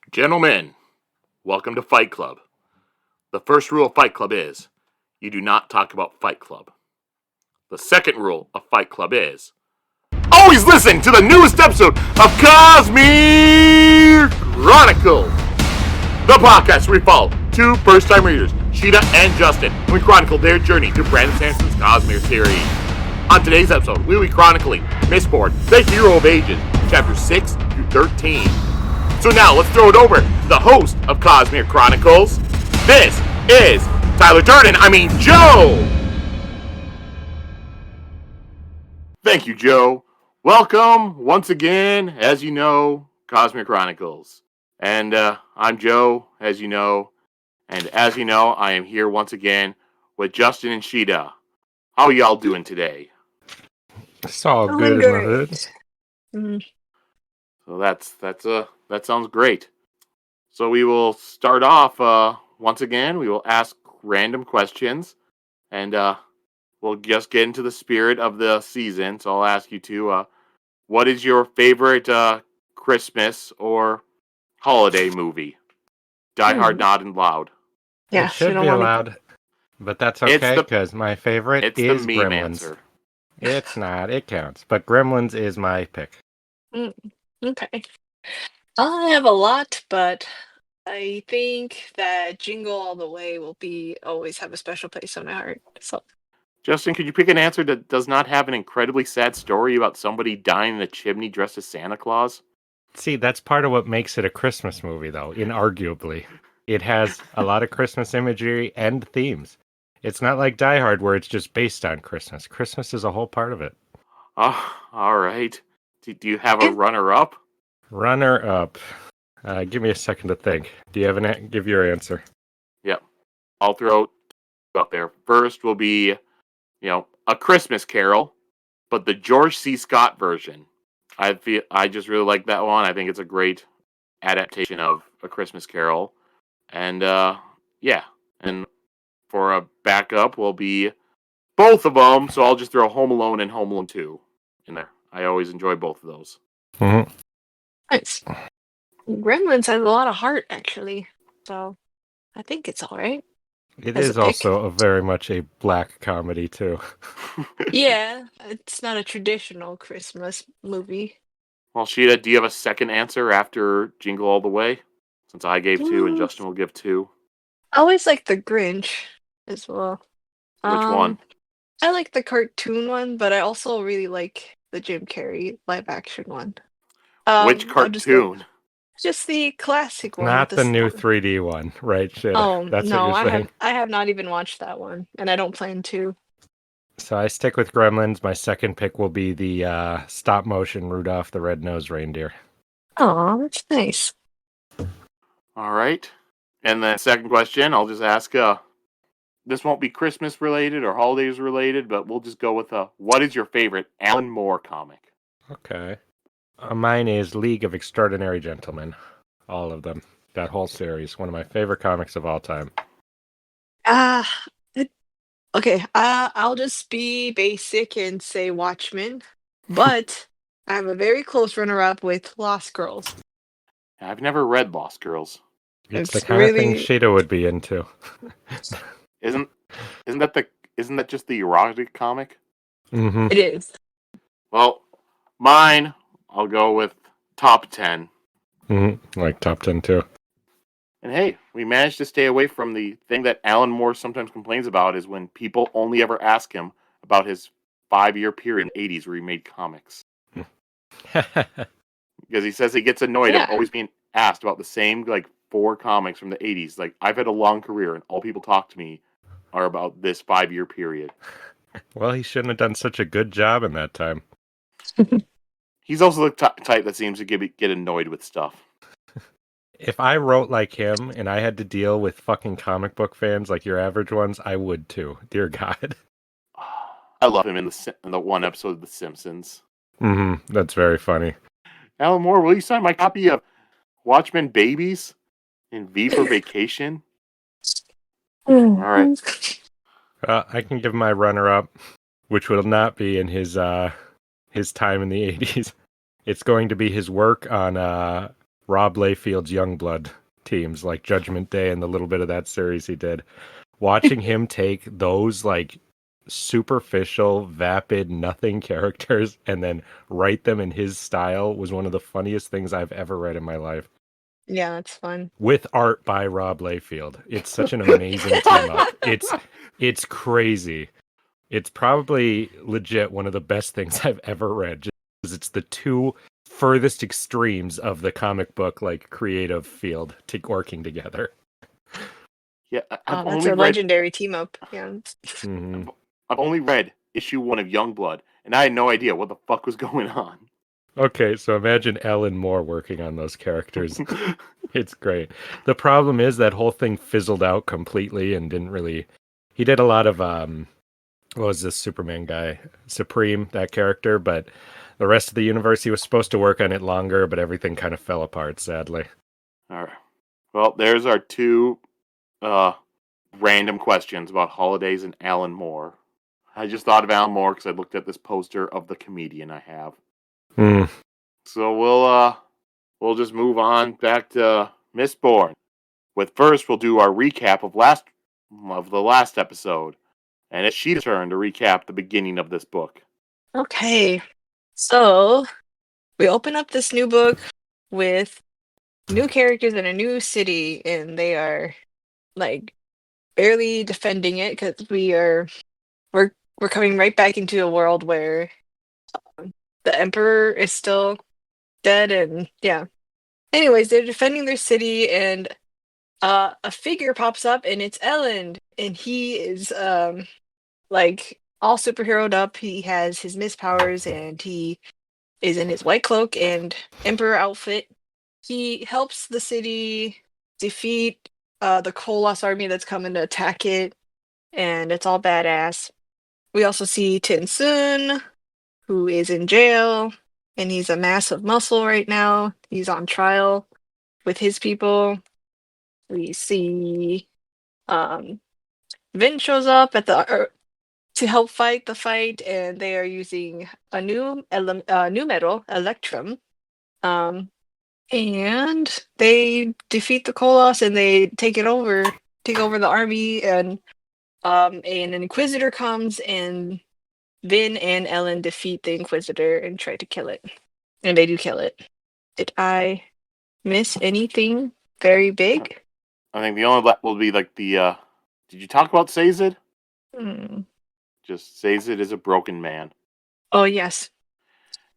Gentlemen, welcome to Fight Club. The first rule of Fight Club is you do not talk about Fight Club. The second rule of Fight Club is always listen to the newest episode of Cosmere Chronicles, the podcast where we follow two first-time readers, Sheta and Justin, and we chronicle their journey through Brandon Sanderson's Cosmere series. On today's episode, we'll be chronicling Mistborn, the Hero of Ages, chapters 6 through 13. So now let's throw it over to the host of Cosmere Chronicles. This is Tyler Durden. Joe. Thank you, Joe. Welcome once again, as you know, Cosmere Chronicles. And I'm Joe, as you know. And as you know, I am here once again with Justin and Sheta. How are y'all doing today? It's all good in the hood. So that sounds great. So we will start off once again. We will ask random questions, and we'll just get into the spirit of the season. So I'll ask you two, what is your favorite Christmas or holiday movie? Die Hard, Nod, and Loud. Yeah, it should be allowed, but that's okay because my favorite is the meme Gremlins. Answer. It's not. It counts, but Gremlins is my pick. Okay. I have a lot, but I think that Jingle All the Way will always have a special place on my heart. So, Justin, could you pick an answer that does not have an incredibly sad story about somebody dying in a chimney dressed as Santa Claus? See, that's part of what makes it a Christmas movie, though, inarguably. It has a lot of Christmas imagery and themes. It's not like Die Hard where it's just based on Christmas. Christmas is a whole part of it. Oh, all right. Do you have a runner-up? Runner-up. Give me a second to think. Do you have give your answer? Yep. I'll throw up there. First will be, A Christmas Carol, but the George C. Scott version. I just really like that one. I think it's a great adaptation of A Christmas Carol. And, And for a backup will be both of them, so I'll just throw Home Alone and Home Alone 2 in there. I always enjoy both of those. Mm-hmm. Nice. Gremlins has a lot of heart, actually. So, I think it's all right. It is also very much a black comedy, too. Yeah, it's not a traditional Christmas movie. Well, Sheta, do you have a second answer after Jingle All the Way? Since I gave 2 and Justin will give 2. I always like the Grinch as well. Which one? I like the cartoon one, but I also really like the Jim Carrey live-action one. Which cartoon? Just the classic one. Not the new 3D one, right? Shit. Oh, that's no, what you're saying. I have not even watched that one, and I don't plan to. So I stick with Gremlins. My second pick will be the stop-motion Rudolph the Red-Nosed Reindeer. Oh, that's nice. All right. And the second question, I'll just ask, this won't be Christmas related or holidays related, but we'll just go with, what is your favorite Alan Moore comic? Okay. Mine is League of Extraordinary Gentlemen. All of them. That whole series. One of my favorite comics of all time. Okay, I'll just be basic and say Watchmen, but I have a very close runner-up with Lost Girls. I've never read Lost Girls. It's the kind of thing Sheta would be into. Isn't that just the erotic comic? Mm-hmm. It is. Well, mine, I'll go with top 10. Mm-hmm. Like top 10 too. And hey, we managed to stay away from the thing that Alan Moore sometimes complains about is when people only ever ask him about his 5-year period in the 80s where he made comics. Because he says he gets annoyed of always being asked about the same, 4 comics from the 80s. I've had a long career and all people talk to me are about this 5-year period. Well, he shouldn't have done such a good job in that time. He's also the type that seems to get annoyed with stuff. If I wrote like him and I had to deal with fucking comic book fans like your average ones, I would too. Dear God. I love him in the one episode of The Simpsons. Mm-hmm. That's very funny. Alan Moore, will you sign my copy of Watchmen Babies and V for Vacation? All right. I can give my runner-up, which will not be in his time in the 80s. It's going to be his work on Rob Layfield's Youngblood teams, like Judgment Day and the little bit of that series he did. Watching him take those like superficial, vapid, nothing characters and then write them in his style was one of the funniest things I've ever read in my life. Yeah, that's fun. With art by Rob Layfield. It's such an amazing team up. It's crazy. It's probably legit one of the best things I've ever read, just because it's the two furthest extremes of the comic book like creative field working together. Yeah, I've That's only a read legendary team up. Yeah. Mhm. I've only read issue 1 of Youngblood, and I had no idea what the fuck was going on. Okay, so imagine Alan Moore working on those characters. It's great. The problem is that whole thing fizzled out completely and didn't really. He did a lot of what was this Superman guy? Supreme, that character, but the rest of the universe he was supposed to work on it longer, but everything kind of fell apart, sadly. All right. Well, there's our two random questions about holidays and Alan Moore. I just thought of Alan Moore because I looked at this poster of the comedian I have. So we'll just move on back to Mistborn. With first, we'll do our recap of the last episode, and it's Sheta's turn to recap the beginning of this book. Okay. So we open up this new book with new characters in a new city, and they are like barely defending it because we're coming right back into a world where the emperor is still dead, and yeah. Anyways, they're defending their city, and a figure pops up, and it's Elend, and he is like all superheroed up. He has his mist powers, and he is in his white cloak and emperor outfit. He helps the city defeat the Koloss army that's coming to attack it, and it's all badass. We also see TenSoon, who is in jail, and he's a mass of muscle right now. He's on trial with his people. We see Vin shows up to help fight the fight, and they are using a new metal, Electrum. And they defeat the Koloss, and they take over the army, and an Inquisitor comes, and Vin and Ellen defeat the Inquisitor and try to kill it. And they do kill it. Did I miss anything very big? I think the only left will be like the. Did you talk about Sazed? Hmm. Just Sazed is a broken man. Oh, yes.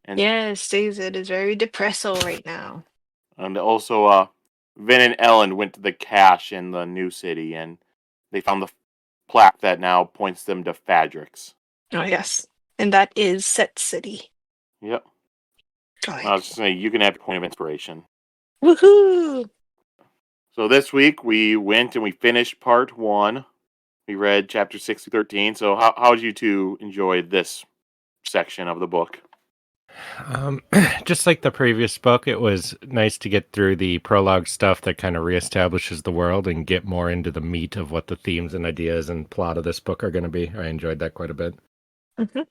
And Yes, Sazed is very depresso right now. And also, Vin and Ellen went to the cache in the new city, and they found the plaque that now points them to Fadrix. Oh, yes. And that is Set City. Yep. Go I ahead. was just saying, you can have a point of inspiration. Woohoo! So this week, we went and we finished part 1. We read chapter 6 through 13. So how did you two enjoy this section of the book? Just like the previous book, it was nice to get through the prologue stuff that kind of reestablishes the world and get more into the meat of what the themes and ideas and plot of this book are going to be. I enjoyed that quite a bit. Mm-hmm.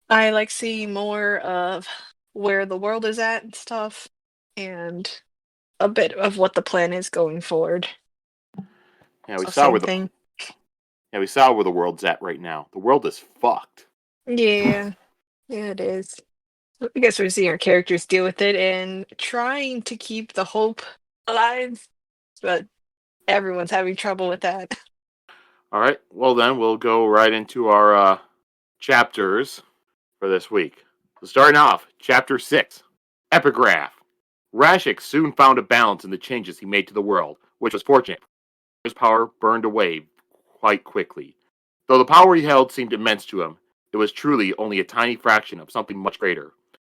I like seeing more of where the world is at and stuff, and a bit of what the plan is going forward. Yeah, we So saw same where thing. we saw where the world's at right now. The world is fucked. Yeah, yeah, it is. I guess we're seeing our characters deal with it and trying to keep the hope alive, but everyone's having trouble with that. All right. Well, then we'll go right into our chapters for this week. So starting off, chapter 6, Epigraph. Rashik soon found a balance in the changes he made to the world, which was fortunate. His power burned away quite quickly. Though the power he held seemed immense to him, it was truly only a tiny fraction of something much greater.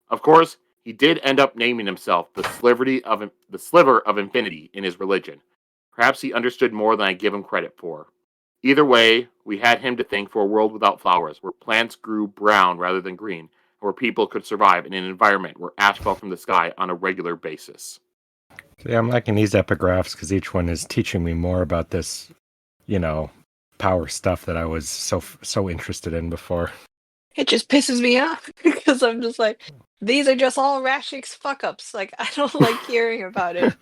Of course, he did end up naming himself the sliver of infinity in his religion. Perhaps he understood more than I give him credit for. Either way, we had him to thank for a world without flowers, where plants grew brown rather than green, and where people could survive in an environment where ash fell from the sky on a regular basis. So yeah, I'm liking these epigraphs because each one is teaching me more about this, power stuff that I was so interested in before. It just pisses me off because I'm just like, these are just all Rashik's fuck ups. Like, I don't like hearing about it.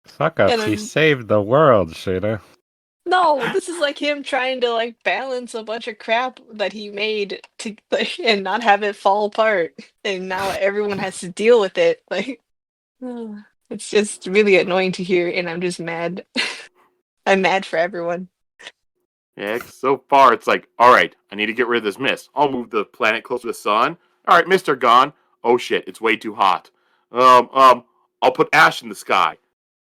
Fuck And ups. He I'm saved the world, Sheta. no, this is like him trying to like balance a bunch of crap that he made to like, and not have it fall apart. And now everyone has to deal with it. Like, it's just really annoying to hear, and I'm just mad. I'm mad for everyone. Yeah, so far it's like, all right, I need to get rid of this mist. I'll move the planet closer to the sun. All right, mist are gone. Oh shit, it's way too hot. I'll put ash in the sky.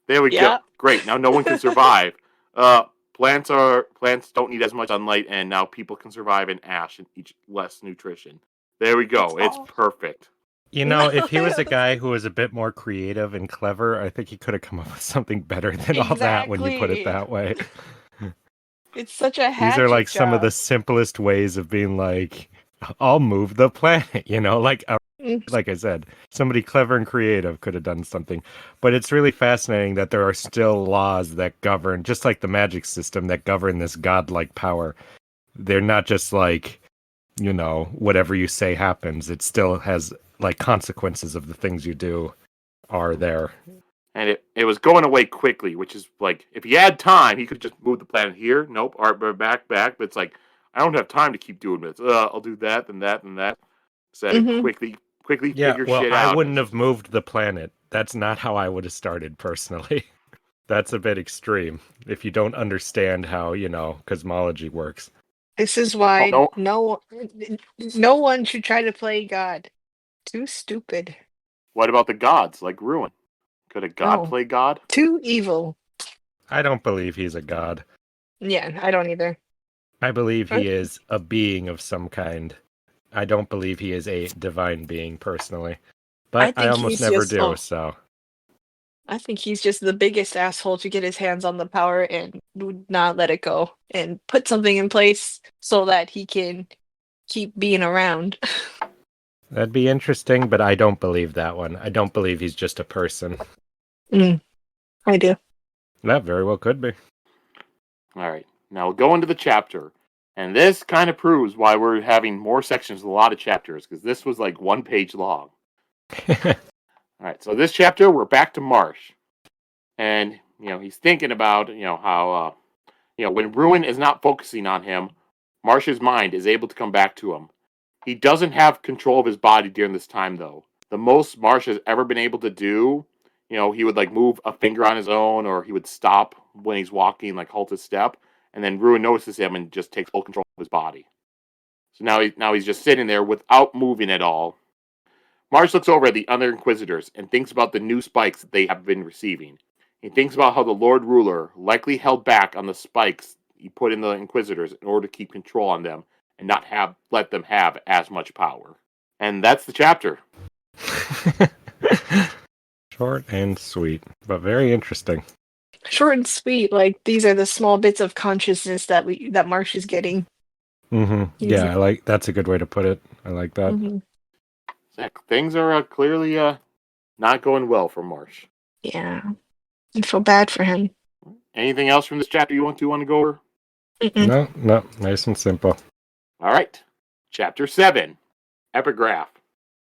There we go. Yeah. Great. Now no one can survive. Uh, plants don't need as much sunlight, and now people can survive in ash and eat less nutrition. There we It's go. It's all perfect. You no, know, if he was a guy who was a bit more creative and clever, I think he could have come up with something better than all that when you put it exactly. that way. It's such a These are like hatchet some of the job. simplest ways of being like, I'll move the planet, Mm. like I said, somebody clever and creative could have done something. But it's really fascinating that there are still laws that govern, just like the magic system, that govern this godlike power. They're not just like, whatever you say happens. It still has like consequences of the things you do are there. And it was going away quickly, which is like, if he had time, he could just move the planet here. Nope, art back. But it's like, I don't have time to keep doing this. I'll do that, and that, and that. Instead of Hmm. quickly Yeah, figure well, shit I out. wouldn't have moved the planet. That's not how I would have started personally. That's a bit extreme if you don't understand how, cosmology works. This is Oh why no, no one should try to play God. Too stupid. what about the gods like Ruin? Could a god No, play God? too evil. I don't believe he's a god. Yeah, I don't either. I believe Huh? he is a being of some kind. I don't believe he is a divine being personally. I But I think almost he's never just do, so I think he's just the biggest asshole to get his hands on the power and would not let it go and put something in place so that he can keep being around. that'd be interesting, but I don't believe that one. I don't believe he's just a person. Mm, I do. That very well could be. All right, now we'll go into the chapter. And this kind of proves why we're having more sections with a lot of chapters, because this was like 1 page long. All right, so this chapter, we're back to Marsh. And, he's thinking about, how, when Ruin is not focusing on him, Marsh's mind is able to come back to him. He doesn't have control of his body during this time, though. The most Marsh has ever been able to do, he would like move a finger on his own, or he would stop when he's walking, like halt his step, and then Ruin notices him and just takes full control of his body. So now he's just sitting there without moving at all. Marsh looks over at the other Inquisitors and thinks about the new spikes that they have been receiving. He thinks about how the Lord Ruler likely held back on the spikes he put in the Inquisitors in order to keep control on them and not let them have as much power. And that's the chapter. Short and sweet, but very interesting. Short and sweet, like these are the small bits of consciousness that Marsh is getting. He's Yeah, that's a good way to put it. I like that. Mhm. Things are clearly not going well for Marsh. Yeah. I feel bad for him. Anything else from this chapter you want to go over? Mm-mm. No, nice and simple. All right. Chapter 7. Epigraph.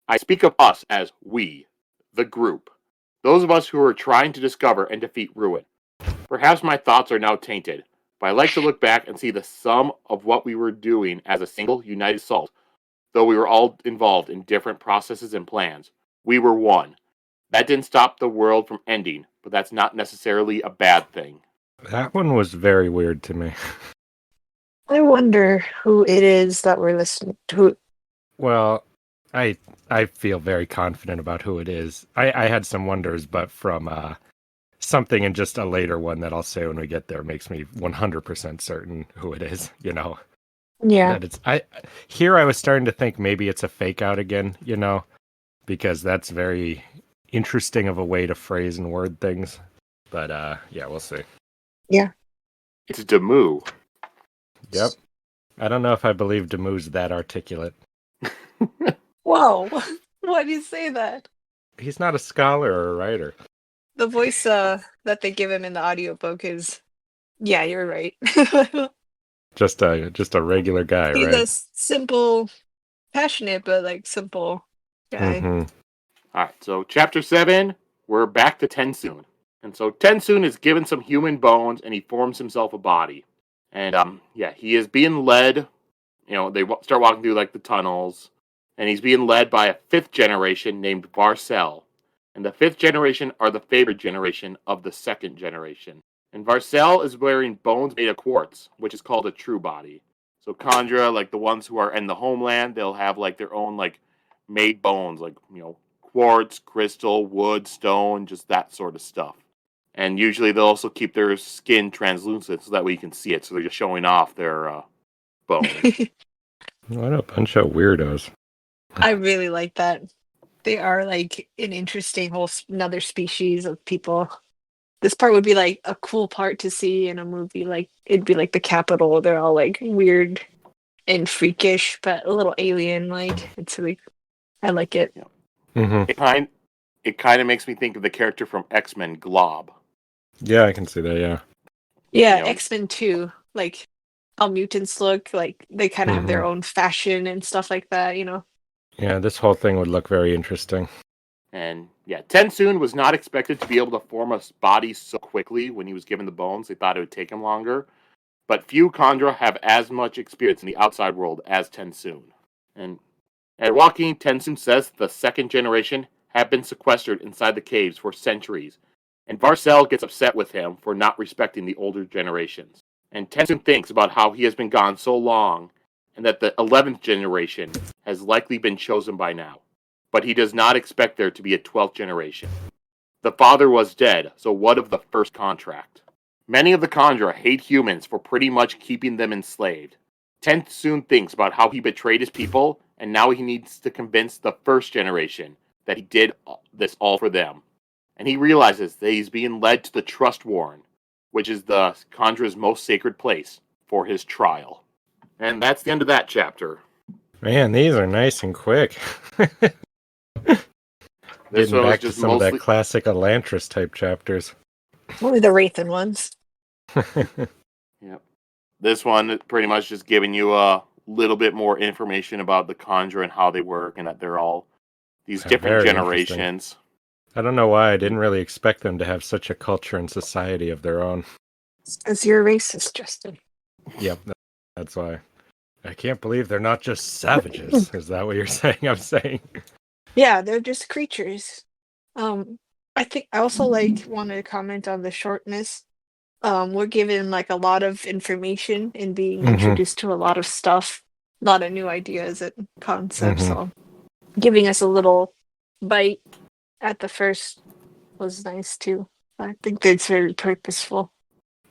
I speak of us as we, the group. Those of us who are trying to discover and defeat Ruin. Perhaps my thoughts are now tainted, but I like to look back and see the sum of what we were doing as a single united assault. Though we were all involved in different processes and plans, we were one. That didn't stop the world from ending, but that's not necessarily a bad thing. That one was very weird to me. I wonder who it is that we're listening to. Well, I feel very confident about who it is. I had some wonders, but from something in just a later one that I'll say when we get there makes me 100% certain who it is, Yeah. That I was starting to think maybe it's a fake out again, because that's very interesting of a way to phrase and word things. But yeah, we'll see. Yeah. It's Demu. Yep. I don't know if I believe Demu's that articulate. Whoa. Why do you say that? He's not a scholar or a writer. The voice that they give him in the audiobook is yeah, you're right. Just a regular guy, He's right? a simple passionate but like simple guy. Mm-hmm. All right, so chapter 7, we're back to TenSoon. And so TenSoon is given some human bones and he forms himself a body. And he is being led, they start walking through like the tunnels, and he's being led by a 5th generation named Varcel. And the 5th generation are the favored generation of the 2nd generation. And Varcel is wearing bones made of quartz, which is called a true body. So Kandra, like the ones who are in the homeland, they'll have like their own like made bones, like quartz, crystal, wood, stone, just that sort of stuff. And usually they'll also keep their skin translucent so that way you can see it. So they're just showing off their bones. What a bunch of weirdos. I really like that. They are like an interesting another species of people. This part would be like a cool part to see in a movie. Like it'd be like the Capitol. They're all like weird and freakish, but a little alien. Like it's really, I like it. Yeah. Mm-hmm. It kind of makes me think of the character from X-Men, Glob. Yeah, I can see that, yeah. Yeah, You know, X-Men too. Like how mutants look. Like they kind of have their Mm-hmm. own fashion and stuff like that. Yeah, this whole thing would look very interesting. And yeah, TenSoon was not expected to be able to form a body so quickly when he was given the bones. They thought it would take him longer. But few Kandra have as much experience in the outside world as TenSoon. And at walking, TenSoon says the 2nd generation have been sequestered inside the caves for centuries. And Varcel gets upset with him for not respecting the older generations. And TenSoon thinks about how he has been gone so long and that the 11th generation has likely been chosen by now. But he does not expect there to be a 12th generation. The father was dead, so what of the first contract? Many of the Kandra hate humans for pretty much keeping them enslaved. TenSoon thinks about how he betrayed his people, and now he needs to convince the first generation that he did this all for them. And he realizes that he's being led to the Trust Warren, which is the Kandra's most sacred place, for his trial. And that's the end of that chapter. Man, these are nice and quick. This Getting one was back to just some of mostly... that classic Elantris type chapters. Only the Wraithen ones. Yep. This one is pretty much just giving you a little bit more information about the Kandra and how they work, and that they're all these different Very interesting. generations. I don't know why I didn't really expect them to have such a culture and society of their own. Because you're racist, Justin. Yep, that's why. I can't believe they're not just savages. Is that what you're saying? I'm saying. Yeah, they're just creatures. I think I also wanted to comment on the shortness. We're given like a lot of information and being Mm-hmm. introduced to a lot of stuff, a lot of new ideas and concepts. Mm-hmm. So giving us a little bite at the first was nice too. I think that's very purposeful.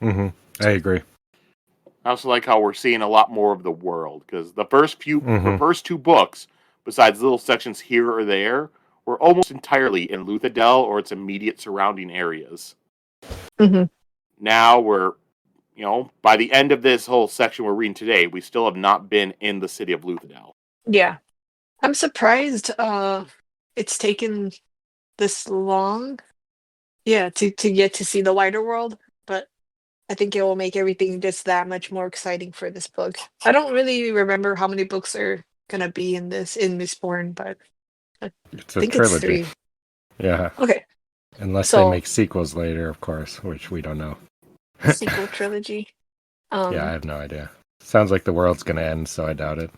Mm-hmm. I agree. I also like how we're seeing a lot more of the world, because the first 2 books, besides little sections here or there, were almost entirely in Luthadel or its immediate surrounding areas. Mm-hmm. Now we're, by the end of this whole section we're reading today, we still have not been in the city of Luthadel. Yeah, I'm surprised. It's taken this long. Yeah, to get to see the wider world, but I think it will make everything just that much more exciting for this book. I don't really remember how many books are gonna be in Mistborn, but I It's a think it's trilogy. 3. Yeah. Okay, Unless they so make sequels later, of course, which we don't know. sequel trilogy. Yeah, I have no idea. Sounds like the world's gonna end, so I doubt it.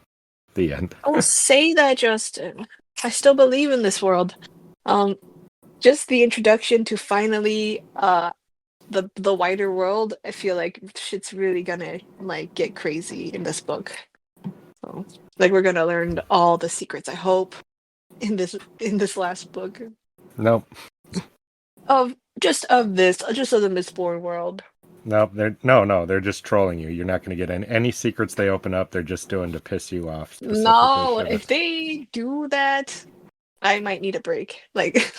The end. I will say that, Justin. I still believe in this world. Just the introduction to finally the wider world. I feel like shit's really gonna like get crazy in this book. So like we're gonna learn all the secrets. I hope in this last book Nope. of of the Mistborn world. Nope. They're just trolling you. You're not gonna get any secrets they open up. They're just doing to piss you off specifically. No, if they do that, I might need a break. Like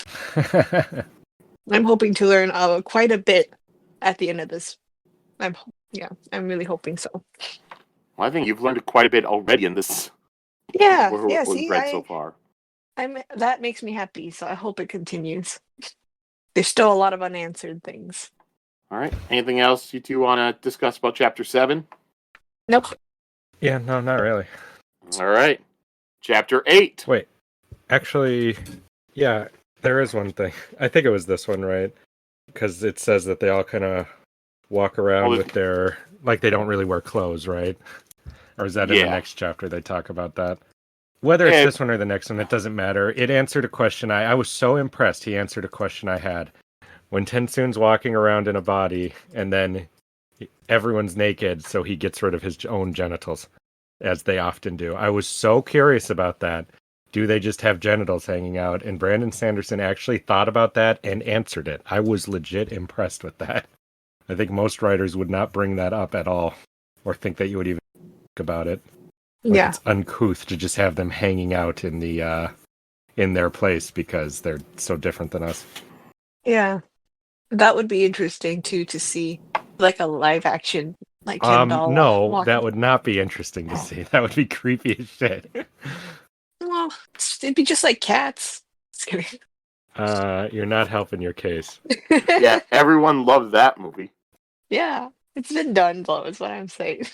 I'm hoping to learn quite a bit at the end of this. I'm really hoping so. Well, I think you've learned quite a bit already in this. Yeah, what we've see, read so far. that makes me happy, so I hope it continues. There's still a lot of unanswered things. All right. Anything else you two want to discuss about Chapter 7? Nope. Yeah, no, not really. All right. Chapter 8. Wait, actually, yeah, there is one thing. I think it was this one, right? Because it says that they all kind of walk around with their, like, they don't really wear clothes, right? Or is that in the next chapter they talk about that? Whether it's this one or the next one, it doesn't matter. It answered a question. I was so impressed. He answered a question I had. When TenSoon's walking around in a body, and then everyone's naked, so he gets rid of his own genitals, as they often do. I was so curious about that. Do they just have genitals hanging out? And Brandon Sanderson actually thought about that and answered it. I was legit impressed with that. I think most writers would not bring that up at all, or think that you would even think about it. Like, it's uncouth to just have them hanging out in the in their place because they're so different than us. Yeah. That would be interesting too, to see like a live action like Ken doll No, walking. that would not be interesting to see. That would be creepy as shit. Well, it'd be just like cats. Just kidding. You're not helping your case. Yeah, everyone loved that movie. Yeah, it's been done though, is what I'm saying.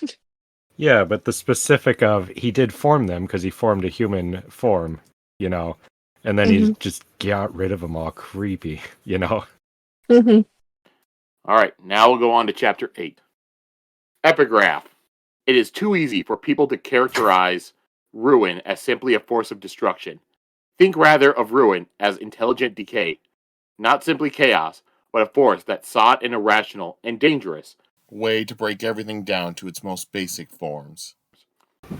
Yeah, but the specific of he did form them because he formed a human form, you know, and then he just got rid of them all creepy, you know. All right, now we'll go on to chapter 8. Epigraph. It is too easy for people to characterize ruin as simply a force of destruction. Think rather of ruin as intelligent decay, not simply chaos, but a force that sought an irrational and dangerous way to break everything down to its most basic forms.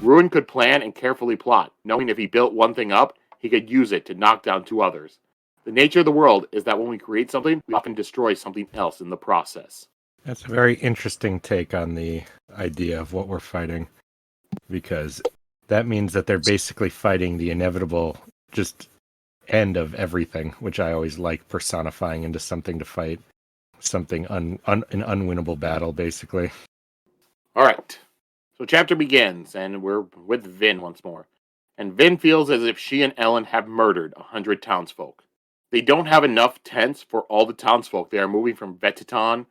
Ruin could plan and carefully plot, knowing if he built one thing up, he could use it to knock down two others. The nature of the world is that when we create something, we often destroy something else in the process. That's a very interesting take on the idea of what we're fighting, because that means that they're basically fighting the inevitable just end of everything, which I always like personifying into something to fight, something an unwinnable battle, basically. All right. So chapter begins, and we're with Vin once more. And Vin feels as if she and Elend have murdered 100 townsfolk. They don't have enough tents for all the townsfolk. They are moving from Vetiton,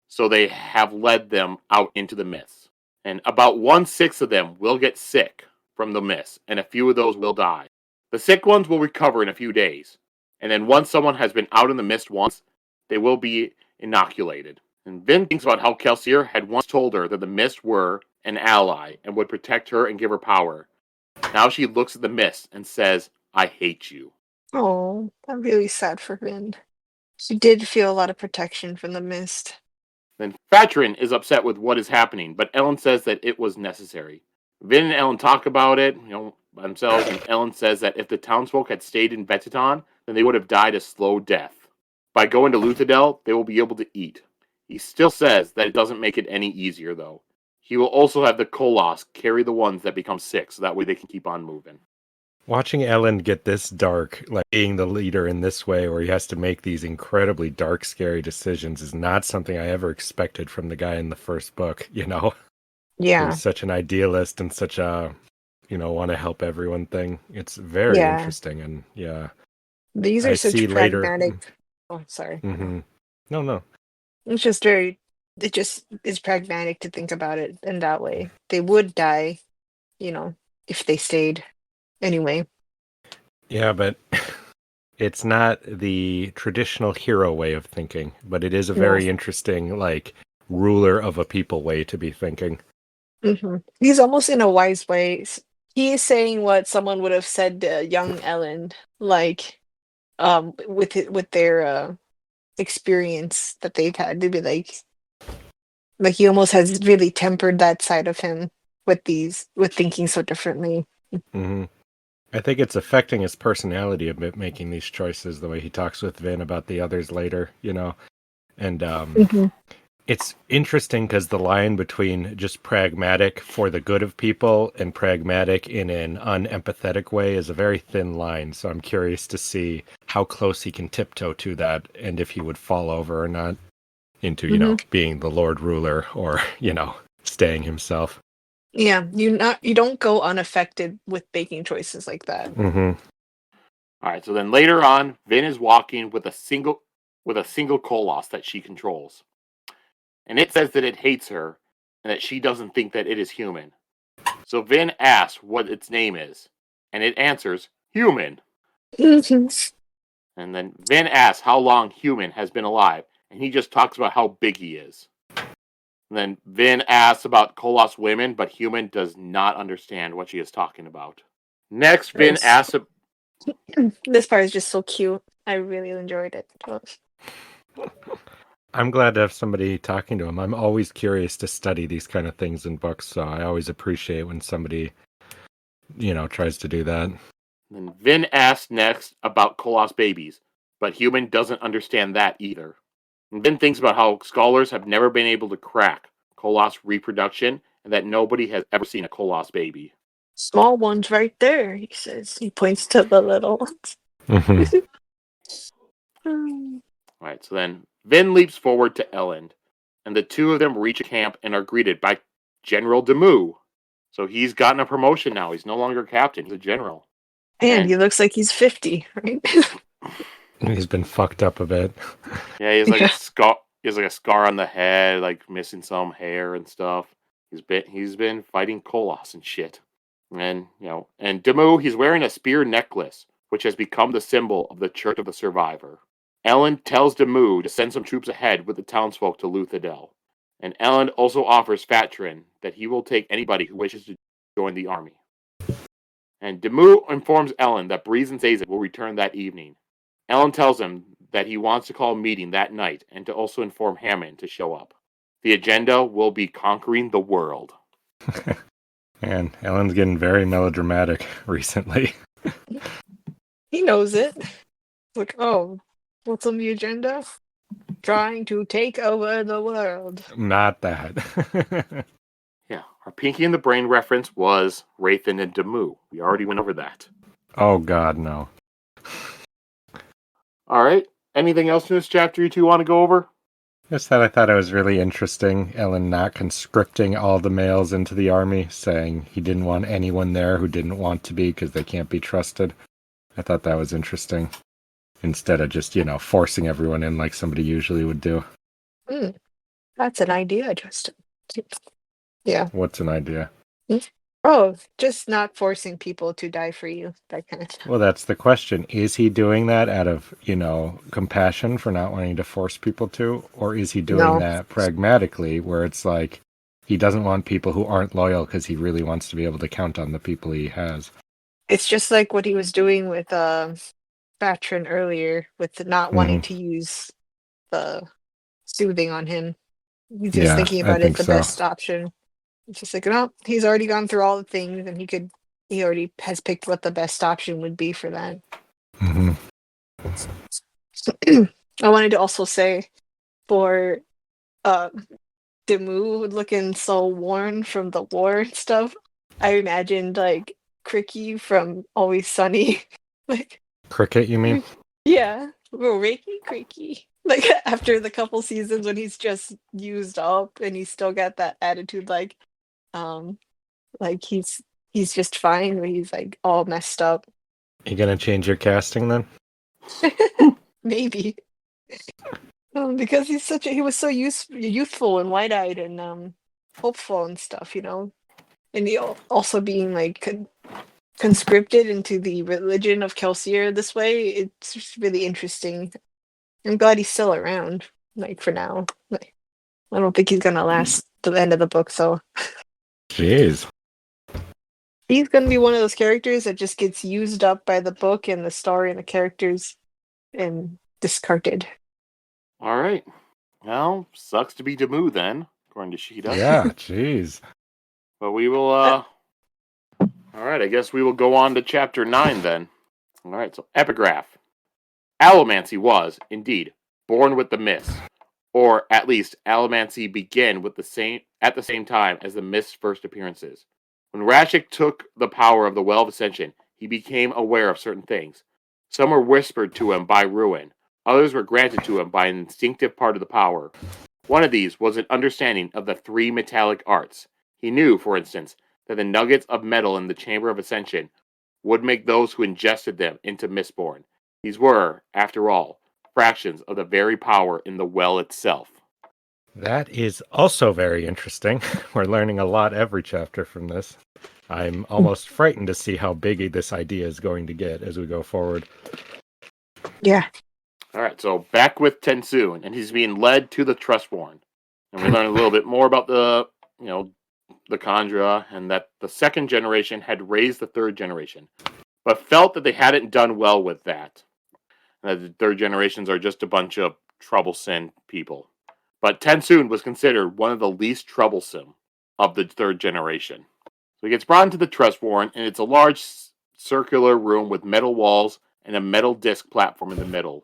so they have led them out into the mist. And about 1/6 of them will get sick from the mist, and a few of those will die. The sick ones will recover in a few days. And then once someone has been out in the mist once, they will be inoculated. And Vin thinks about how Kelsier had once told her that the mist were an ally and would protect her and give her power. Now she looks at the mist and says, I hate you. Oh, I'm really sad for Vin. She did feel a lot of protection from the mist. Then Fatrin is upset with what is happening, but Elend says that it was necessary. Vin and Elend talk about it, themselves, and Elend says that if the townsfolk had stayed in Vetiton, then they would have died a slow death. By going to Luthadel, they will be able to eat. He still says that it doesn't make it any easier, though. He will also have the Koloss carry the ones that become sick, so that way they can keep on moving. Watching Elend get this dark, like being the leader in this way, where he has to make these incredibly dark, scary decisions, is not something I ever expected from the guy in the first book, you know? Yeah. He's such an idealist and such a, want to help everyone thing. It's very interesting, and These are such pragmatic. Oh, sorry. No. It's just it just is pragmatic to think about it in that way. They would die, if they stayed anyway. Yeah, but it's not the traditional hero way of thinking, but it is a very interesting, like, ruler of a people way to be thinking. He's almost in a wise way. He is saying what someone would have said to young Elend, like, with their experience that they've had. To be like he almost has really tempered that side of him with thinking so differently. I think it's affecting his personality a bit, making these choices, the way he talks with Vin about the others later, and it's interesting because the line between just pragmatic for the good of people and pragmatic in an unempathetic way is a very thin line. So I'm curious to see how close he can tiptoe to that, and if he would fall over or not into, being the Lord Ruler or, staying himself. Yeah, you don't go unaffected with making choices like that. All right, so then later on, Vin is walking with a single Koloss that she controls. And it says that it hates her and that she doesn't think that it is human. So Vin asks what its name is, and it answers, human. Mhm. And then Vin asks how long human has been alive, and he just talks about how big he is. And then Vin asks about Koloss women, but human does not understand what she is talking about. Next, Vin Nice. asks... This part is just so cute. I really enjoyed it. I'm glad to have somebody talking to him. I'm always curious to study these kind of things in books, so I always appreciate when somebody, tries to do that. Then Vin asks next about Koloss babies, but human doesn't understand that either. And Vin thinks about how scholars have never been able to crack Koloss reproduction, and that nobody has ever seen a Koloss baby. Small ones right there, he says. He points to the little ones. Mhm. Alright, so then Vin leaps forward to Elend, and the two of them reach a camp and are greeted by General Demu. So he's gotten a promotion now. He's no longer captain, he's a general. And he looks like he's 50, right? He's been fucked up a bit. Yeah, he's like Yeah. a scar. He has like a scar on the head, like missing some hair and stuff. He's been fighting Koloss and shit. And and Demu, he's wearing a spear necklace, which has become the symbol of the Church of the Survivor. Elend tells Demu to send some troops ahead with the townsfolk to Luthadel. And Elend also offers Fatrin that he will take anybody who wishes to join the army. And Demu informs Elend that Breeze and Zazek will return that evening. Elend tells him that he wants to call a meeting that night and to also inform Hammond to show up. The agenda will be conquering the world. And Ellen's getting very melodramatic recently. He knows it. Like, oh, what's on the agenda? Trying to take over the world. Not that. Yeah, our Pinky and the Brain reference was Rathan and Demu. We already went over that. Oh God, no. All right. Anything else in this chapter you two want to go over? Just that I thought it was really interesting, Ellen not conscripting all the males into the army, saying he didn't want anyone there who didn't want to be because they can't be trusted. I thought that was interesting. Instead of just, forcing everyone in like somebody usually would do. That's an idea, Justin. Yeah. What's an idea? Oh, just not forcing people to die for you. That kind of stuff. Well, that's the question. Is he doing that out of, compassion for not wanting to force people to? Or is he doing No. that pragmatically where it's like he doesn't want people who aren't loyal because he really wants to be able to count on the people he has? It's just like what he was doing with Batrin earlier, with the not wanting to use the soothing on him. He's just thinking I about it think the so. best option. It's just like, no, he's already gone through all the things, and he already has picked what the best option would be for that. Mm-hmm. I wanted to also say, for Demu looking so worn from the war and stuff, I imagined like Cricky from Always Sunny. Like, Cricket, you mean? yeah, well, Reiki Creaky. Like after the couple seasons when he's just used up and he's still got that attitude, like he's just fine, but he's like all messed up. You gonna change your casting then? Maybe because he was so youthful and wide eyed and hopeful and stuff, and he also being like conscripted into the religion of Kelsier this way. It's just really interesting. I'm glad he's still around, like for now. Like, I don't think he's gonna last to the end of the book, so Jeez. he's gonna be one of those characters that just gets used up by the book and the story and the characters and discarded. All right. Well, sucks to be Demu then, according to Sheta. Yeah, jeez. But we will, all right, I guess we will go on to chapter 9 then. All right, so epigraph. Allomancy was, indeed, born with the mists, or at least Allomancy began with at the same time as the mist's first appearances. When Rashik took the power of the Well of Ascension, he became aware of certain things. Some were whispered to him by Ruin, others were granted to him by an instinctive part of the power. One of these was an understanding of the 3 metallic arts. He knew, for instance, that the nuggets of metal in the Chamber of Ascension would make those who ingested them into Mistborn. These were, after all, fractions of the very power in the well itself. That is also very interesting. We're learning a lot every chapter from this. I'm almost frightened to see how big this idea is going to get as we go forward. Yeah. All right, so back with TenSoon, and he's being led to the Trustborn. And we learn a little bit more about the Kandra, and that the second generation had raised the third generation, but felt that they hadn't done well with that. And that the third generations are just a bunch of troublesome people. But TenSoon was considered one of the least troublesome of the third generation. So he gets brought into the Trustborn, and it's a large circular room with metal walls and a metal disc platform in the middle.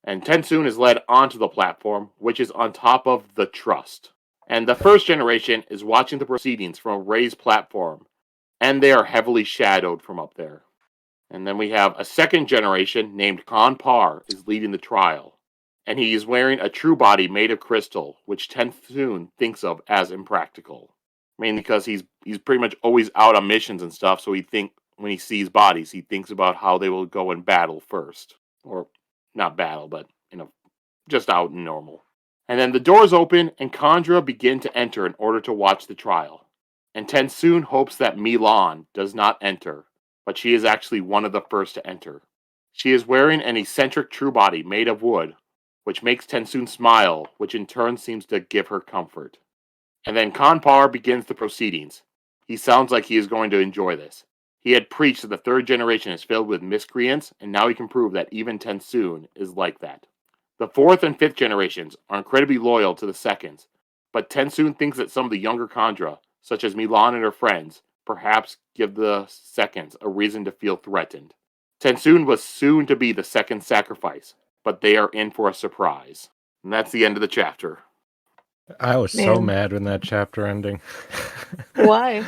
And TenSoon is led onto the platform, which is on top of the Trust. And the first generation is watching the proceedings from a raised platform, and they are heavily shadowed from up there. And then we have a second generation named Par is leading the trial, and he is wearing a true body made of crystal, which TenSoon thinks of as impractical. Mainly because he's pretty much always out on missions and stuff, so when he sees bodies, he thinks about how they will go in battle first. Or not battle, but just out in normal. And then the doors open and Kandra begin to enter in order to watch the trial. And TenSoon hopes that Milan does not enter, but she is actually one of the first to enter. She is wearing an eccentric true body made of wood, which makes TenSoon smile, which in turn seems to give her comfort. And then Par begins the proceedings. He sounds like he is going to enjoy this. He had preached that the third generation is filled with miscreants, and now he can prove that even TenSoon is like that. The fourth and fifth generations are incredibly loyal to the seconds, but TenSoon thinks that some of the younger Kandra, such as Milan and her friends, perhaps give the seconds a reason to feel threatened. TenSoon was soon to be the second sacrifice, but they are in for a surprise. And that's the end of the chapter. I was so mad when that chapter ending. Why?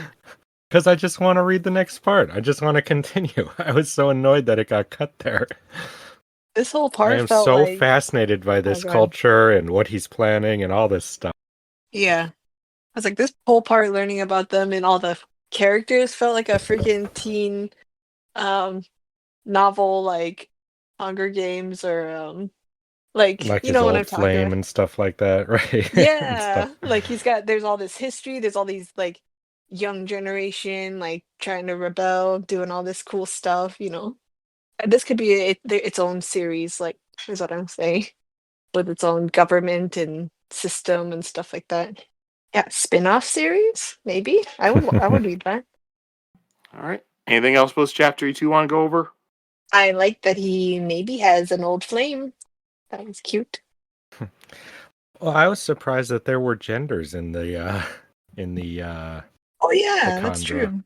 Because I just want to read the next part. I just want to continue. I was so annoyed that it got cut there. This whole part I am felt so like... fascinated by this culture and what he's planning and all this stuff. Yeah. I was like, this whole part learning about them and all the characters felt like a freaking teen novel, like Hunger Games or like Like you his know what I'm old talking flame about. and stuff like that, right? Yeah. Like there's all this history, there's all these like young generation like trying to rebel, doing all this cool stuff. This could be its own series, like is what I'm saying, with its own government and system and stuff like that. Yeah, spin-off series, maybe. I would read that. All right. Anything else about this chapter you two want to go over? I like that he maybe has an old flame. That was cute. Well, I was surprised that there were genders in the Oh yeah, the that's Kandra. true.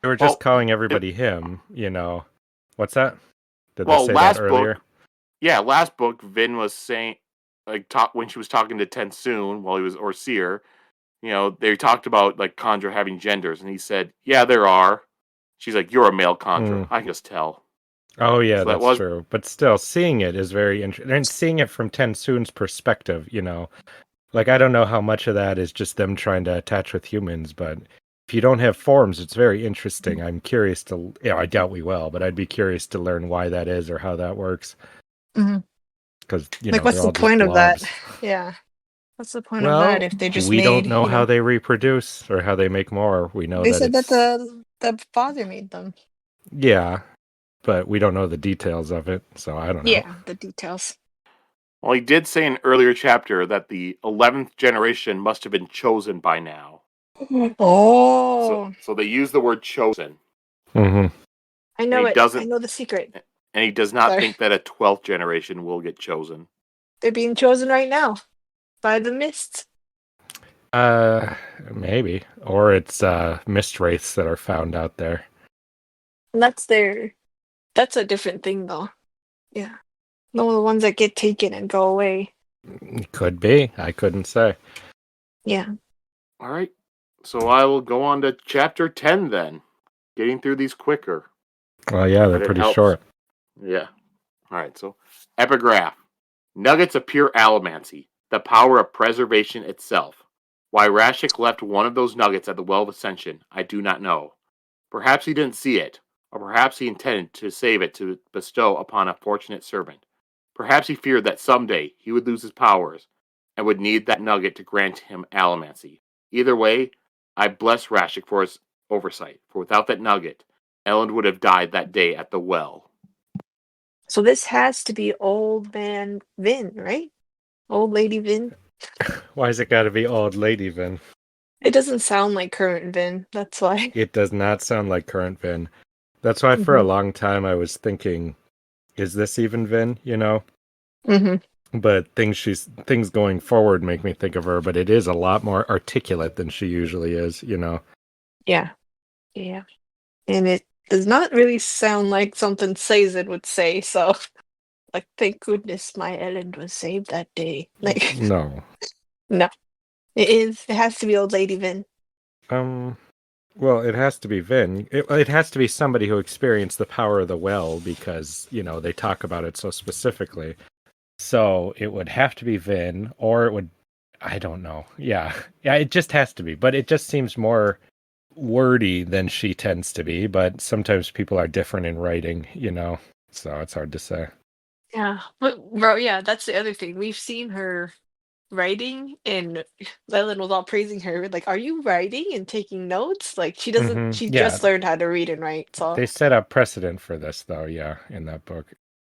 They were just calling everybody him, What's that? Did they say that earlier? Last book, Vin was saying, when she was talking to TenSoon while he was Orseer, they talked about, like, Kandra having genders, and he said, yeah, there are. She's like, you're a male Kandra. I can just tell. Oh, yeah, So that's true. But still, seeing it is very interesting. And seeing it from TenSoon's perspective, Like, I don't know how much of that is just them trying to attach with humans, but if you don't have forms, it's very interesting. I'm curious to, I doubt we will, but I'd be curious to learn why that is or how that works. Because, like, what's the point of that? Yeah. What's the point of that if they just we made, don't know how they reproduce or how they make more. We know they that said it's... that the father made them. Yeah, but we don't know the details of it, so I don't know. Yeah, the details. Well, he did say in an earlier chapter that the 11th generation must have been chosen by now. Oh. So they use the word chosen. Mm-hmm. I know it. I know the secret. And he does not think that a 12th generation will get chosen. They're being chosen right now by the mists. Maybe. Or it's mist wraiths that are found out there. And that's a different thing though. Yeah. No, the ones that get taken and go away. Could be. I couldn't say. Yeah. All right. So I will go on to chapter 10 then. Getting through these quicker. Well, yeah, they're pretty short. Yeah. All right. So, epigraph. Nuggets of pure allomancy, the power of preservation itself. Why Rashik left one of those nuggets at the Well of Ascension, I do not know. Perhaps he didn't see it, or perhaps he intended to save it to bestow upon a fortunate servant. Perhaps he feared that someday he would lose his powers and would need that nugget to grant him allomancy. Either way, I bless Rashik for his oversight, for without that nugget, Elend would have died that day at the well. So this has to be old man Vin, right? Old lady Vin. Why's it got to be old lady Vin? It doesn't sound like current Vin. That's why. It does not sound like current Vin. That's why for a long time I was thinking, is this even Vin? You know. But things going forward make me think of her. But it is a lot more articulate than she usually is. You know. Yeah. Yeah. And it does not really sound like something Sazed would say, so like thank goodness my Elend was saved that day. Like No. no. It has to be old lady Vin. Well, it has to be Vin. It has to be somebody who experienced the power of the well because, you know, they talk about it so specifically. So it would have to be Vin, or it would, I don't know. Yeah. Yeah, it just has to be. But it just seems more wordy than she tends to be. But sometimes people are different in writing, you know, so it's hard to say. Yeah. But bro, yeah, that's the other thing. We've seen her writing and Leland was all praising her, like, are you writing and taking notes? Like she Yeah, just learned how to read and write, so they set up precedent for this, though, yeah, in that book.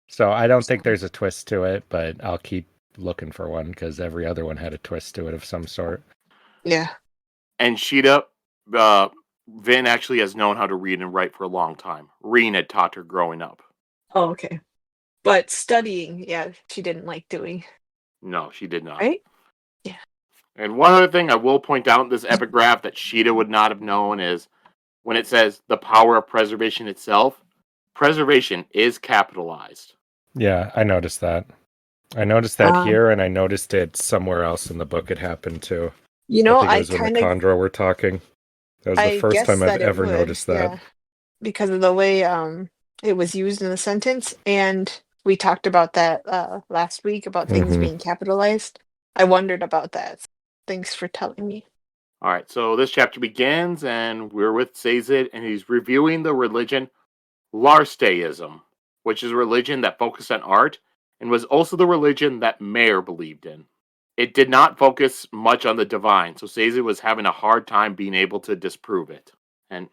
So I don't think there's a twist to it, but I'll keep looking for one because every other one had a twist to it of some sort. yeah. And Sheta, Vin actually has known how to read and write for a long time. Reen had taught her growing up. Oh, okay. But studying, yeah, she didn't like doing, No, she did not. right? Yeah. And one other thing I will point out in this epigraph that Sheta would not have known is when it says the power of preservation itself, preservation is capitalized. Yeah, I noticed that. I noticed that here, and I noticed it somewhere else in the book it happened too. You I know, think it I was when the kind of Condor were talking. That was the I first guess time I've that it ever would, noticed that. yeah, because of the way it was used in the sentence, and we talked about that last week about things being capitalized. I wondered about that. Thanks for telling me. All right, so this chapter begins, and we're with Sazed, and he's reviewing the religion Larsteism, which is a religion that focused on art and was also the religion that Mayer believed in. It did not focus much on the divine, so Sazed was having a hard time being able to disprove it. And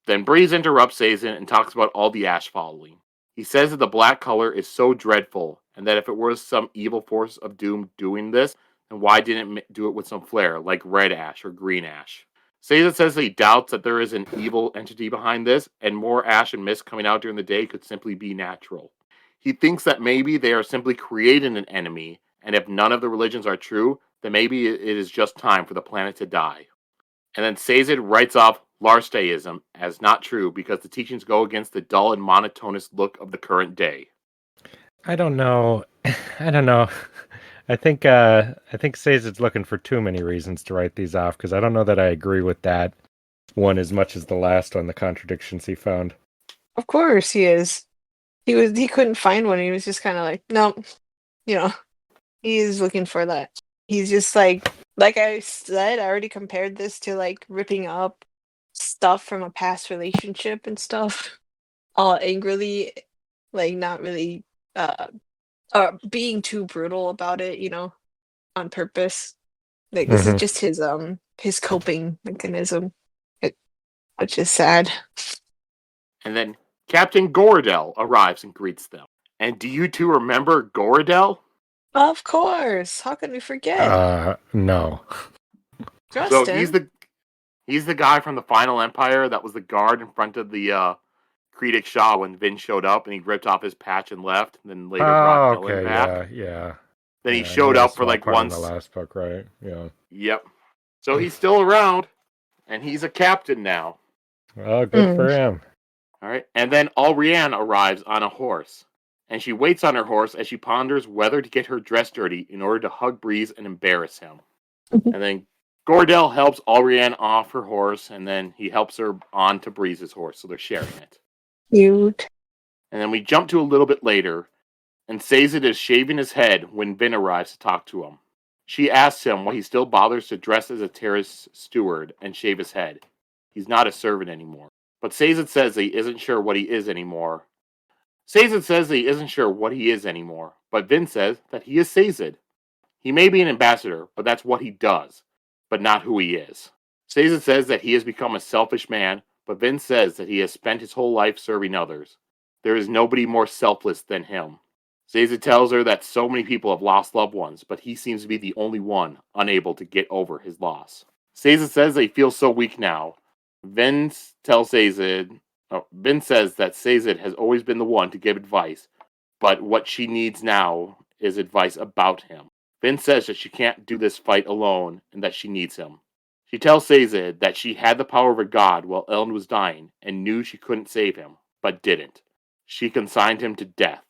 then Breeze interrupts Sazed and talks about all the ash falling. He says that the black color is so dreadful, and that if it was some evil force of doom doing this, then why didn't it do it with some flair, like red ash or green ash? Sazed says that he doubts that there is an evil entity behind this, and more ash and mist coming out during the day could simply be natural. He thinks that maybe they are simply creating an enemy, and if none of the religions are true, then maybe it is just time for the planet to die. And then Sazed writes off Larsteism as not true because the teachings go against the dull and monotonous look of the current day. I don't know. I don't know. I think Sazed's looking for too many reasons to write these off because I don't know that I agree with that one as much as the last one, the contradictions he found. Of course he is. He couldn't find one. He was just kind of like, no, you know, he is looking for that. He's just like I said, I already compared this to like ripping up stuff from a past relationship and stuff, all angrily, like not really being too brutal about it, you know, on purpose. Like this is just his coping mechanism, it, which is sad. And then Captain Goradel arrives and greets them. And do you two remember Goradel? Of course, how can we forget? No. So Justin. he's the guy from the Final Empire that was the guard in front of the Creedic Shaw when Vin showed up and he ripped off his patch and left, and then later brought Oh, Elend okay, back. yeah. Then he Yeah, and he showed had a up for small like part in the once. last book, right? Yeah. Yep. So he's still around, and he's a captain now. Well, good for him. All right. And then Alrianne arrives on a horse, and she waits on her horse as she ponders whether to get her dress dirty in order to hug Breeze and embarrass him. And then Gordell helps Alrianne off her horse, and then he helps her on to Breeze's horse, so they're sharing it. Cute. And then we jump to a little bit later, and Sazed is shaving his head when Vin arrives to talk to him. She asks him why he still bothers to dress as a terrace steward and shave his head. He's not a servant anymore. But Sazed says that he isn't sure what he is anymore. Sazed says that he isn't sure what he is anymore, but Vin says that he is Sazed. He may be an ambassador, but that's what he does, but not who he is. Sazed says that he has become a selfish man, but Vin says that he has spent his whole life serving others. There is nobody more selfless than him. Sazed tells her that so many people have lost loved ones, but he seems to be the only one unable to get over his loss. Sazed says that he feels so weak now. Vin says that Sazed has always been the one to give advice, but what she needs now is advice about him. Vin says that she can't do this fight alone and that she needs him. She tells Sazed that she had the power of a god while Elend was dying and knew she couldn't save him, but didn't. She consigned him to death.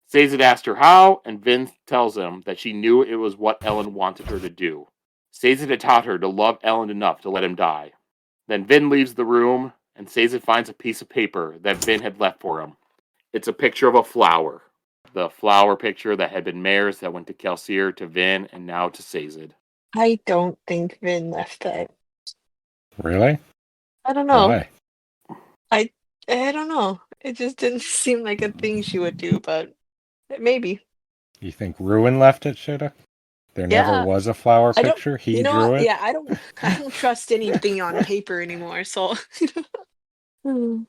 Sazed asked her how, and Vin tells him that she knew it was what Elend wanted her to do. Sazed had taught her to love Elend enough to let him die. Then Vin leaves the room, and Sazed finds a piece of paper that Vin had left for him. It's a picture of a flower. The flower picture that had been Mare's that went to Kelsier, to Vin, and now to Sazed. I don't think Vin left that. Really? I don't know. Why? I don't know. It just didn't seem like a thing she would do, but maybe. You think Ruin left it, Sheta? There never Yeah. was a flower I don't. picture? You He know drew what? it? Yeah, I don't. I don't trust anything on paper anymore. So. Hmm.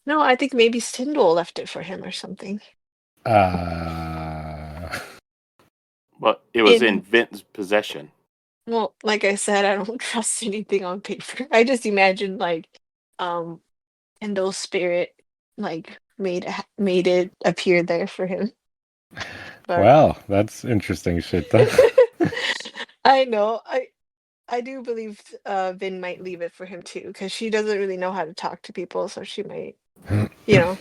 No, I think maybe Stindl left it for him or something. Uh, But it was in Vin's possession. Well, like I said, I don't trust anything on paper. I just imagine like, Kendall's spirit like made it appear there for him. But well, that's interesting, Sheta. I know. I do believe Vin might leave it for him too, because she doesn't really know how to talk to people, so she might,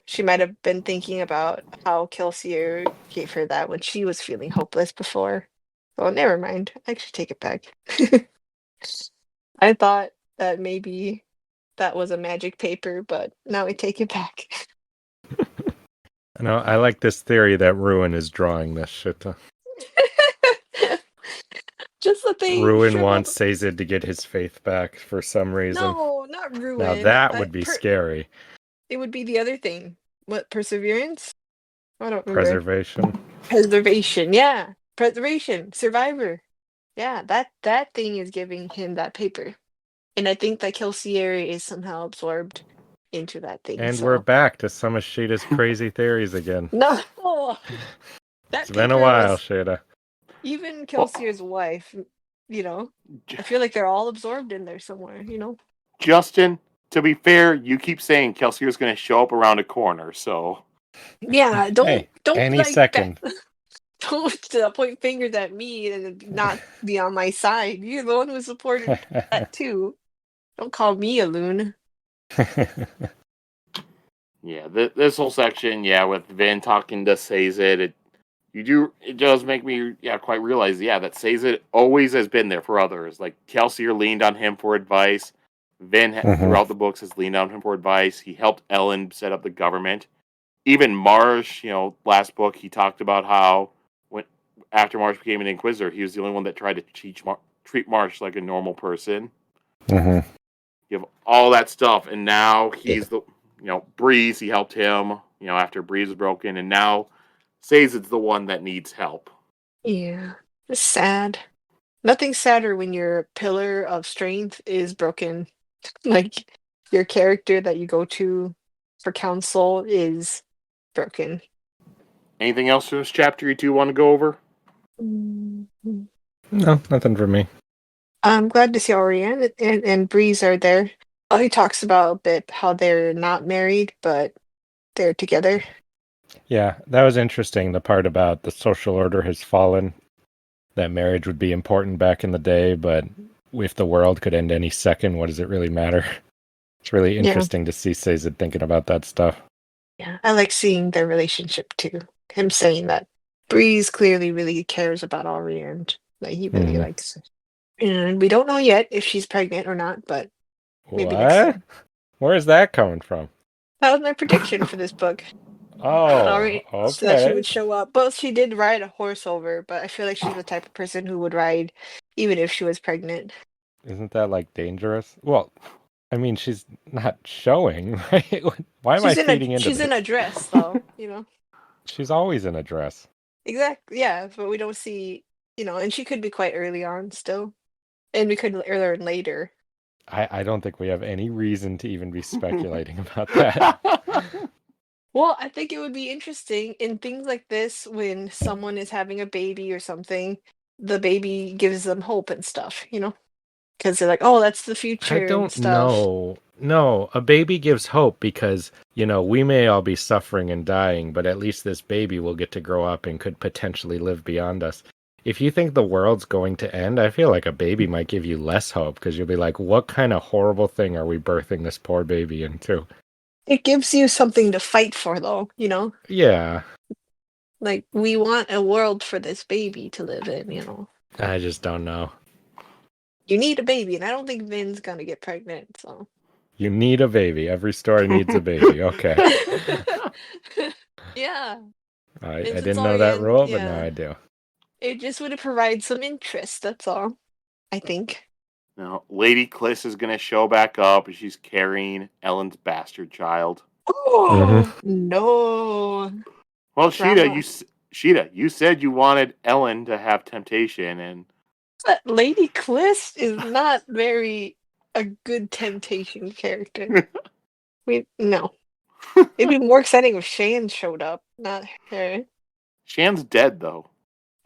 she might have been thinking about how Kelsier gave her that when she was feeling hopeless before. Well, never mind. I should take it back. I thought that maybe that was a magic paper, but now I take it back. No, I like this theory that Ruin is drawing this, Sheta. Just that they Ruin show up. wants Sazed to get his faith back for some reason. No, not ruin. Now that would be scary. It would be the other thing. What, perseverance? I don't remember. Preservation. Preservation, yeah. Preservation. Survivor. Yeah, that thing is giving him that paper. And I think that Kelsier is somehow absorbed into that thing. And so. we're back to some of Sheta's crazy theories again. No! That It's been a paper while, was Sheta. even Kelsier's wife, I feel like they're all absorbed in there somewhere, Justin, to be fair, you keep saying Kelsier's going to show up around a corner, so. Yeah, don't any like second. Don't point fingers at me and not be on my side. You're the one who supported that too. Don't call me a loon. Yeah, this whole section, with Vin talking to Sazed, it does make me, quite realize, that Sazed always has been there for others. Like, Kelsier leaned on him for advice. Vin, throughout the books, has leaned on him for advice. He helped Elend set up the government. Even Marsh, last book, he talked about how after Marsh became an Inquisitor, he was the only one that tried to treat Marsh like a normal person. You have all that stuff, and now he's Breeze, he helped him, after Breeze was broken, and now Sazed's the one that needs help. Yeah, it's sad. Nothing's sadder when your pillar of strength is broken. Like, your character that you go to for counsel is broken. Anything else from this chapter you two want to go over? Mm-hmm. No, nothing for me. I'm glad to see Oriane and Breeze are there. Oh, he talks about a bit how they're not married, but they're together. Yeah, that was interesting. The part about the social order has fallen, that marriage would be important back in the day, but if the world could end any second, what does it really matter? It's really interesting to see Sazed thinking about that stuff. Yeah, I like seeing their relationship too. Him saying that Breeze clearly really cares about Oriane. Like, he really likes her. And we don't know yet if she's pregnant or not, but maybe next time. Where is that coming from? That was my prediction for this book. Oh, Okay. So that she would show up. Well, she did ride a horse over, but I feel like she's the type of person who would ride even if she was pregnant. Isn't that like dangerous? Well, I mean, she's not showing, right? Why am I feeding into She's this? in a dress, though, She's always in a dress. Exactly, yeah, but we don't see, and she could be quite early on still. And we could learn later. I don't think we have any reason to even be speculating about that. Well, I think it would be interesting in things like this when someone is having a baby or something, the baby gives them hope and stuff, because they're like, oh, that's the I future and don't stuff. know. No, a baby gives hope because, we may all be suffering and dying, but at least this baby will get to grow up and could potentially live beyond us. If you think the world's going to end, I feel like a baby might give you less hope because you'll be like, what kind of horrible thing are we birthing this poor baby into? It gives you something to fight for, though, Yeah, Like, we want a world for this baby to live in. I just don't know. You need a baby, and I don't think Vin's gonna get pregnant, so. You need a baby. Every story needs a baby. Okay. Yeah, I Vincent's didn't know that Orient, rule, but now yeah. I do. It just would provide some interest, that's all, I think. Now, Lady Kliss is going to show back up. She's carrying Elend's bastard child. Oh, no. Well, Drama. Sheta, you said you wanted Elend to have temptation, and But Lady Kliss is not very a good temptation character. No. It'd be more exciting if Shane showed up, not her. Shan's dead though.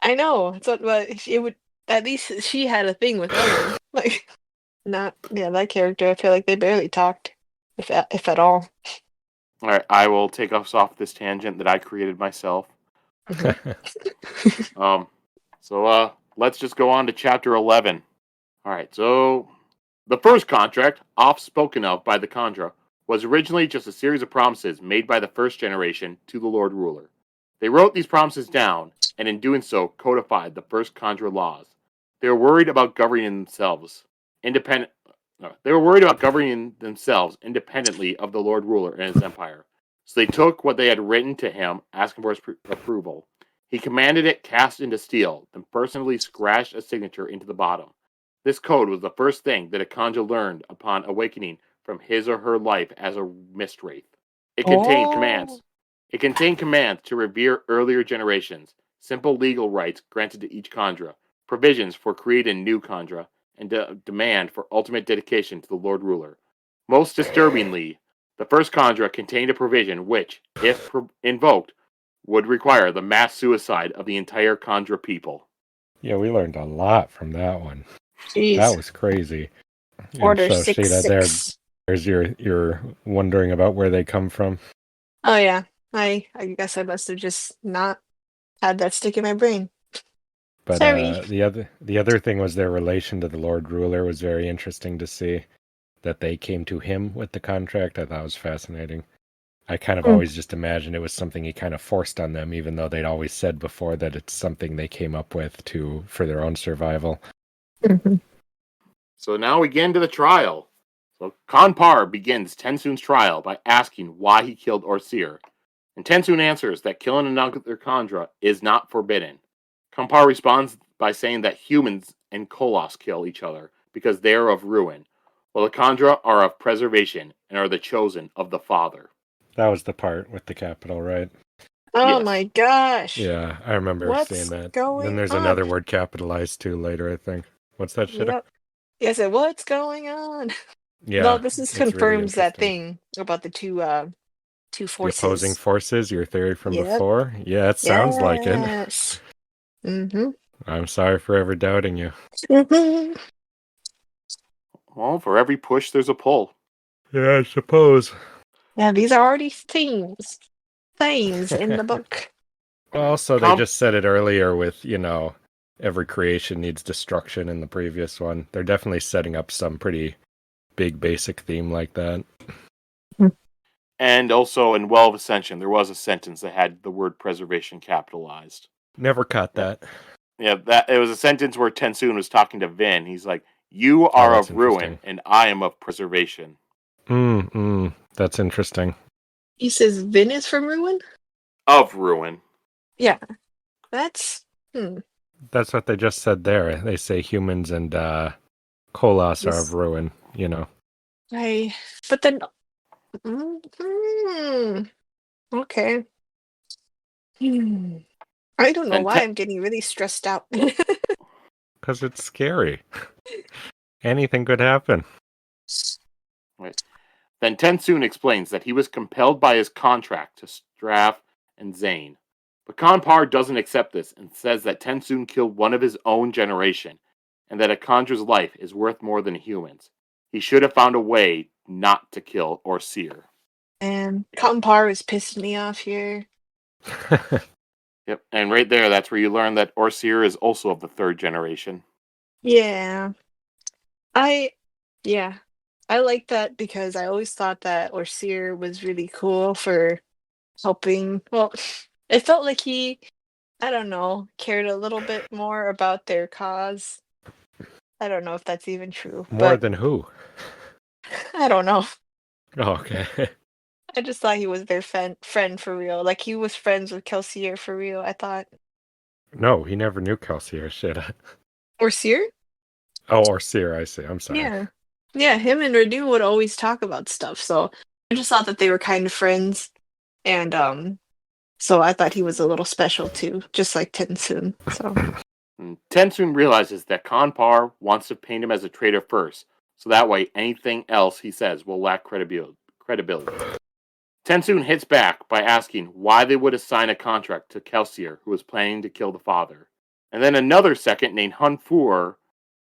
I know. But it would at least she had a thing with Ellen. Like not that character. I feel like they barely talked, if at all. All right, I will take us off this tangent that I created myself. So let's just go on to chapter 11. All right, so the first contract, oft spoken of by the Kandra, was originally just a series of promises made by the first generation to the Lord Ruler. They wrote these promises down, and in doing so, codified the first Kandra laws. They were worried about governing themselves independent. They were worried about governing themselves independently of the Lord Ruler and his empire. So they took what they had written to him, asking for his approval. He commanded it cast into steel, then personally scratched a signature into the bottom. This code was the first thing that a Kanja learned upon awakening from his or her life as a mist wraith. It contained Oh, commands. It contained commands to revere earlier generations, simple legal rights granted to each Kandra, provisions for creating new Kandra, and demand for ultimate dedication to the Lord Ruler. Most disturbingly, the first Kandra contained a provision which, if invoked, would require the mass suicide of the entire Kandra people. Yeah, we learned a lot from that one. That jeez. was crazy. And Order so, Shada, 6-6. there's your wondering about where they come from. Oh yeah. I guess I must have just not had that stick in my brain. But Sorry. the other thing was their relation to the Lord Ruler was very interesting to see. That they came to him with the contract, I thought was fascinating. I kind of Mm. always just imagined it was something he kind of forced on them, even though they'd always said before that it's something they came up with for their own survival. Mm-hmm. So now we get into the trial. So Kanpar begins TenSoon's trial by asking why he killed Orsir, and TenSoon answers that killing another Kandra is not forbidden. Kanpar responds by saying that humans and Kolos kill each other because they are of ruin, while the Kandra are of preservation and are the chosen of the Father. That was the part with the capital, right? Oh my Yes. gosh. Yeah, I remember seeing What's that. Then going there's on? another word capitalized too later, I think. What's that shit? Yep. Yes, what's going on? No, Yeah, this is it's really confirms that interesting. thing about the two The opposing forces. forces, your theory from Yep. before? Yeah, it sounds like it. Yes. Mm-hmm. I'm sorry for ever doubting you. Mm-hmm. Well, for every push, there's a pull. Yeah, I suppose. Yeah, these are already themes in the book. Also, they Com- just said it earlier with, every creation needs destruction in the previous one. They're definitely setting up some pretty big basic theme like that. and also in Well of Ascension, there was a sentence that had the word preservation capitalized. Never caught Yeah, that. yeah, that it was a sentence where TenSoon was talking to Vin. He's like, "You Oh, are that's of ruin, interesting. and I am of preservation." That's interesting. He says Vin is from Ruin? Of ruin. Yeah. That's That's what they just said there. They say humans and Kolos are of this ruin, I but then mm, okay. Hmm. I don't know And why I'm getting really stressed out. Because it's scary. Anything could happen. Right. Then TenSoon explains that he was compelled by his contract to Straff and Zane. But Kanpar doesn't accept this and says that TenSoon killed one of his own generation and that a conjurer's life is worth more than a human's. He should have found a way not to kill Orseer. And Kampar was pissing me off here. Yep, and right there, that's where you learn that Orseer is also of the third generation. Yeah. I like that because I always thought that Orseer was really cool for helping. Well, it felt like he, I don't know, cared a little bit more about their cause. I don't know if that's even true, More but than who? I don't know. Oh, okay. I just thought he was their friend for real. Like he was friends with Kelsier for real, I thought. No, he never knew Kelsey or Sheta. Orseer? Oh, or Seer, I see. I'm sorry. Yeah. Yeah, him and Renew would always talk about stuff, so I just thought that they were kind of friends. And so I thought he was a little special too, just like TenSoon. So And TenSoon realizes that Kanpar wants to paint him as a traitor first, so that way anything else he says will lack credibility. TenSoon hits back by asking why they would assign a contract to Kelsier, who was planning to kill the father. And then another second named Hun Fur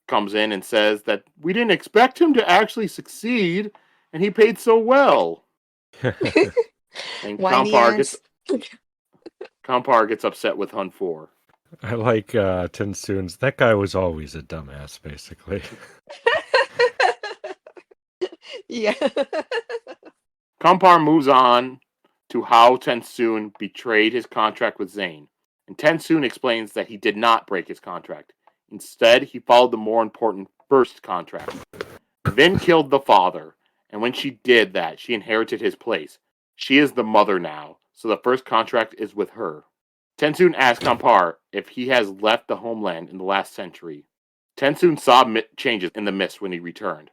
comes in and says that we didn't expect him to actually succeed, and he paid so well. And whiny Kanpar gets upset with Hun Fur. I like TenSoon's. That guy was always a dumbass, basically. Yeah. Kanpar moves on to how TenSoon betrayed his contract with Zane, and TenSoon explains that he did not break his contract. Instead, he followed the more important first contract. Vin killed the father, and when she did that, she inherited his place. She is the mother now, so the first contract is with her. TenSoon asks Kanpar if he has left the homeland in the last century. TenSoon saw changes in the mist when he returned.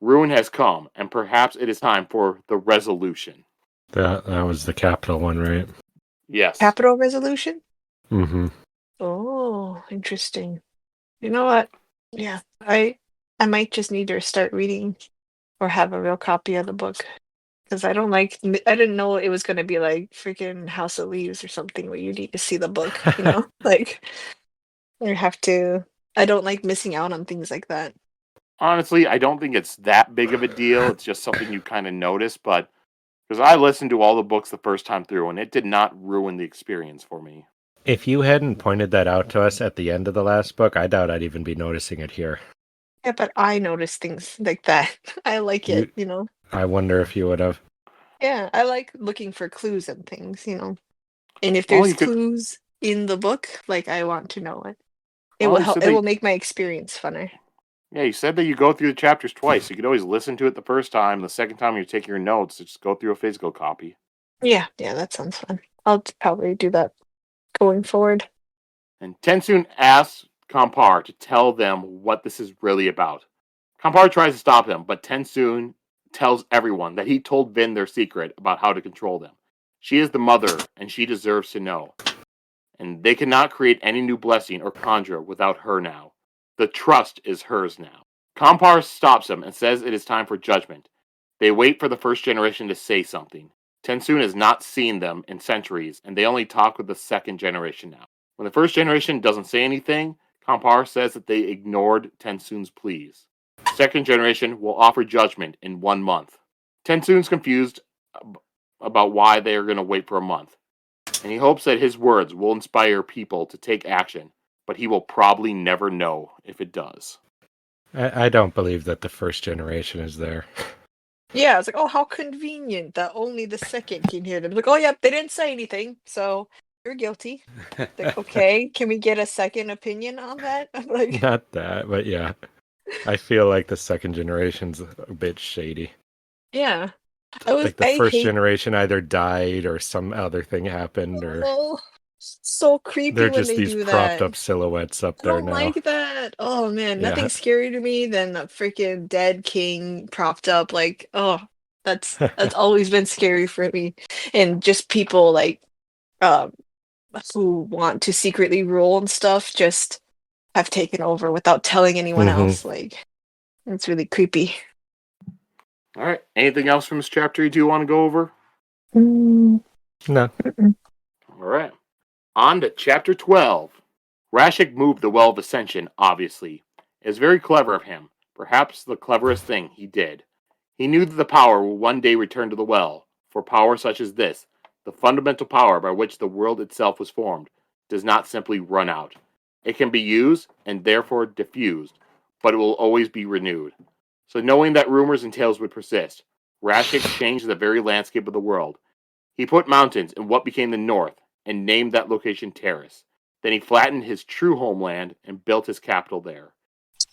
Ruin has come, and perhaps it is time for the resolution. That was the capital one, right? Yes. Capital resolution? Mm-hmm. Oh, interesting. You know what? Yeah, I might just need to start reading or have a real copy of the book because I didn't know it was going to be like freaking House of Leaves or something where you need to see the book, you know? Like you have to. I don't like missing out on things like that. Honestly, I don't think it's that big of a deal. It's just something you kind of notice, but because I listened to all the books the first time through, and it did not ruin the experience for me. If you hadn't pointed that out to us at the end of the last book, I doubt I'd even be noticing it here. Yeah, but I notice things like that. I like it, you know? I wonder if you would have. Yeah, I like looking for clues and things, you know? And if Well, there's you could. clues in the book, like I want to know it. It Well, will you help. said It will that. make my experience funner. Yeah, you said that you go through the chapters twice. You could always listen to it the first time. The second time you're taking your notes, just go through a physical copy. Yeah, that sounds fun. I'll probably do that going forward. And TenSoon asks Kanpar to tell them what this is really about. Kanpar tries to stop him, but TenSoon tells everyone that he told Vin their secret about how to control them. She is the mother, and she deserves to know. And they cannot create any new blessing or conjure without her now. The trust is hers now. Kanpar stops him and says it is time for judgment. They wait for the first generation to say something. TenSoon has not seen them in centuries, and they only talk with the second generation now. When the first generation doesn't say anything, Kanpar says that they ignored TenSoon's pleas. Second generation will offer judgment in 1 month. TenSoon's confused about why they are going to wait for a month, and he hopes that his words will inspire people to take action, but he will probably never know if it does. I don't believe that the first generation is there. Yeah, it's like, oh, how convenient that only the second can hear them. Like, oh, yeah, they didn't say anything, so you're guilty. Like, okay, can we get a second opinion on that? I'm like, Not that, but yeah. I feel like the second generation's a bit shady. yeah, Like the I first hate. generation either died or some other thing happened, or Oh, so creepy they're when just they these do propped that. up silhouettes up I there don't now. like that. Oh man, Yeah. nothing's scarier to me than a freaking dead king propped up. Like, oh, that's always been scary for me. And just people like um who want to secretly rule and stuff just have taken over without telling anyone hmm else. Like, it's really creepy. All right. Anything else from this chapter you do want to go over? Mm, No. mm-mm. All right. On to chapter 12. Rashik moved the Well of Ascension, obviously. It was very clever of him, perhaps the cleverest thing he did. He knew that the power will one day return to the well, for power such as this, the fundamental power by which the world itself was formed, does not simply run out. It can be used, and therefore diffused, but it will always be renewed. So knowing that rumors and tales would persist, Rashik changed the very landscape of the world. He put mountains in what became the north, and named that location Terrace. Then he flattened his true homeland and built his capital there.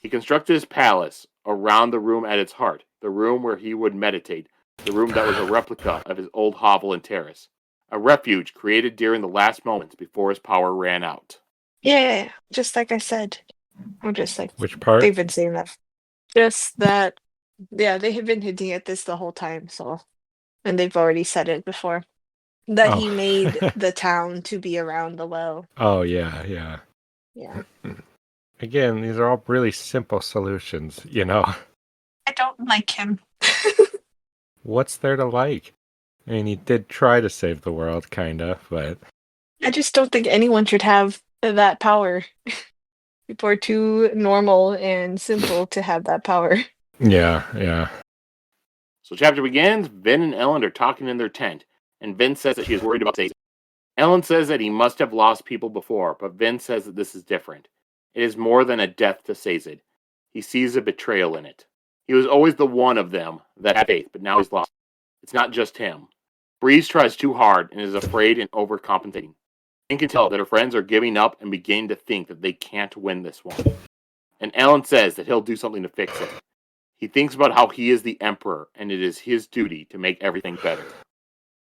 He constructed his palace around the room at its heart, the room where he would meditate, the room that was a replica of his old hovel and terrace, a refuge created during the last moments before his power ran out. Yeah, just like I said. Or just like Which part? they've been saying that. Just that, yeah, they have been hinting at this the whole time, so. And they've already said it before. That he made Oh. the town to be around the well. Oh, yeah, yeah. Yeah. Again, these are all really simple solutions, you know? I don't like him. What's there to like? I mean, he did try to save the world, kinda, but... I just don't think anyone should have that power. People are too normal and simple to have that power. Yeah, yeah. So chapter begins, Vin and Elend are talking in their tent, and Vin says that she is worried about Sazed. Elend says that he must have lost people before, but Vin says that this is different. It is more than a death to Sazed. He sees a betrayal in it. He was always the one of them that had faith, but now he's lost. It's not just him. Breeze tries too hard and is afraid and overcompensating. Vin can tell that her friends are giving up and beginning to think that they can't win this one. And Elend says that he'll do something to fix it. He thinks about how he is the emperor, and it is his duty to make everything better.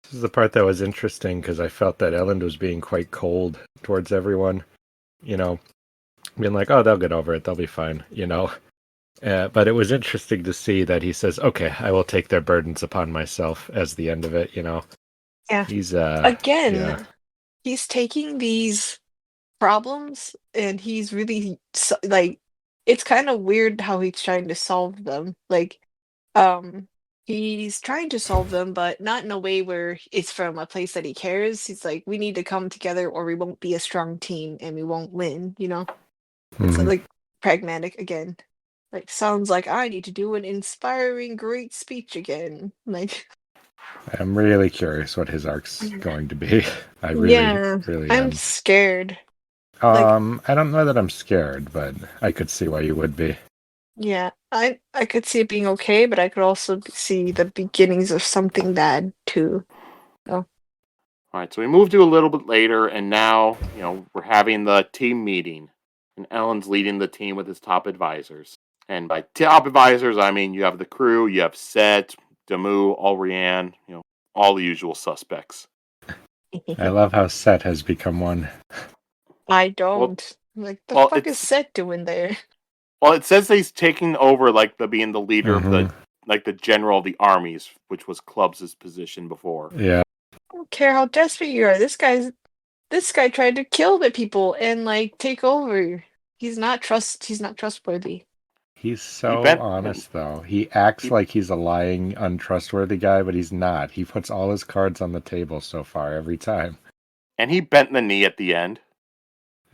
This is the part that was interesting, because I felt that Elend was being quite cold towards everyone. You know, being like, oh, they'll get over it, they'll be fine, you know? But it was interesting to see that he says, okay, I will take their burdens upon myself as the end of it, you know? Yeah. He's, Again, yeah. he's taking these problems and he's really, like, it's kind of weird how he's trying to solve them. Like, he's trying to solve them, but not in a way where it's from a place that he cares. He's like, we need to come together or we won't be a strong team and we won't win, you know? It's Mhm. like pragmatic again. Like, sounds like I need to do an inspiring, great speech again. Like, I'm really curious what his arc's going to be. I really, yeah, really I'm am. scared. Like, I don't know that I'm scared, but I could see why you would be. yeah, I could see it being okay, but I could also see the beginnings of something bad too. So, All right, so we moved to a little bit later, and now, we're having the team meeting, and Ellen's leading the team with his top advisors. And by top advisors, I mean you have the crew, you have Set, Damu, Alrianne, all the usual suspects. I love how Set has become one. I Well, don't. Like, the well, fuck is Set doing there? well, it says he's taking over, like being the leader of Mhm. the general of the armies, which was Clubs' position before. Yeah. I don't care how desperate you are. This guy tried to kill the people and like take over. He's not trustworthy. He's He so bent, honest, though. He acts he, like he's a lying, untrustworthy guy, but he's not. He puts all his cards on the table so far every time. and he bent the knee at the end.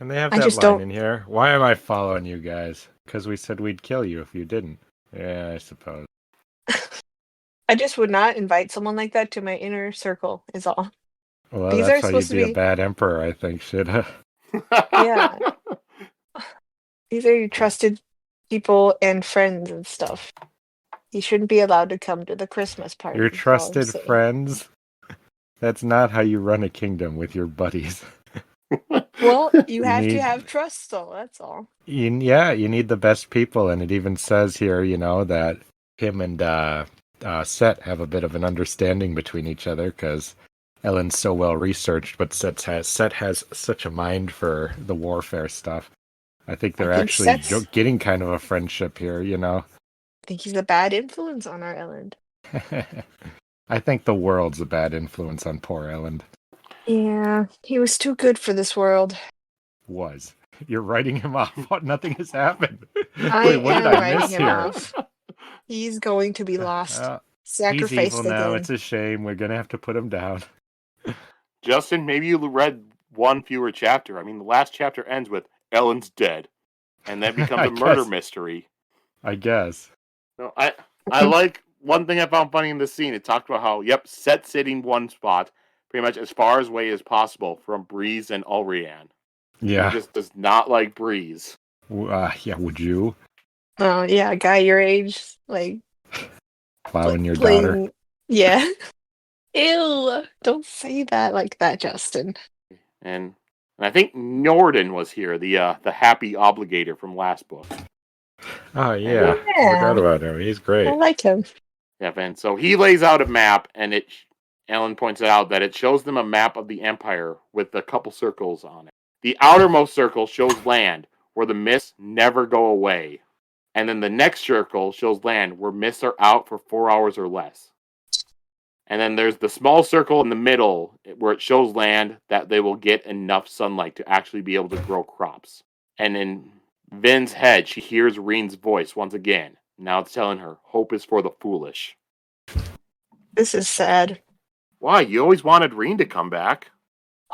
And they have I that just line don't in here. Why am I following you guys? Because we said we'd kill you if you didn't. Yeah, I suppose. I just would not invite someone like that to my inner circle, is all. Well, These that's are how you'd supposed to be a be, bad emperor, I think, Sheta. yeah, these are your trusted people and friends and stuff. You shouldn't be allowed to come to the Christmas Your party, is all I'm trusted saying. friends? That's not how you run a kingdom with your buddies. Well, you You have to need, have trust, though, that's all. yeah, you need the best people, and it even says here, that him and Set have a bit of an understanding between each other because Ellen's so well researched, but Set has such a mind for the warfare stuff. I think I they're think actually Set's, getting kind of a friendship here. I think he's a bad influence on our Elend. I think the world's a bad influence on poor Ellen. Yeah, he was too good for this world. Was. You're writing him off. Nothing has happened. I Wait, what did am I writing miss him here? off. He's going to be lost. He's evil Sacrificed now. again. It's a shame. We're gonna have to put him down. Justin, maybe you read one fewer chapter. I mean, the last chapter ends with Elend's dead, and then becomes I a murder guess. mystery. I guess. No, I like one thing I found funny in this scene. It talked about how set sitting one spot pretty much as far away as possible from Breeze and Ulrian. He Yeah. just does not like Breeze. Yeah. Would you Oh yeah, a guy your age, like plowing your daughter? playing. Yeah. Ew! Don't say that like that, Justin. And I think Norden was here, the happy obligator from last book. Oh yeah. Yeah. Forgot about him. He's I great. like him. Yeah, and so he lays out a map, and Elend points out that it shows them a map of the Empire with a couple circles on it. The outermost circle shows land where the mists never go away, and then the next circle shows land where mists are out for 4 hours or less. And then there's the small circle in the middle where it shows land that they will get enough sunlight to actually be able to grow crops. And in Vin's head, she hears Reen's voice once again. Now it's telling her, hope is for the foolish. This is sad. Why? You always wanted Reen to come back.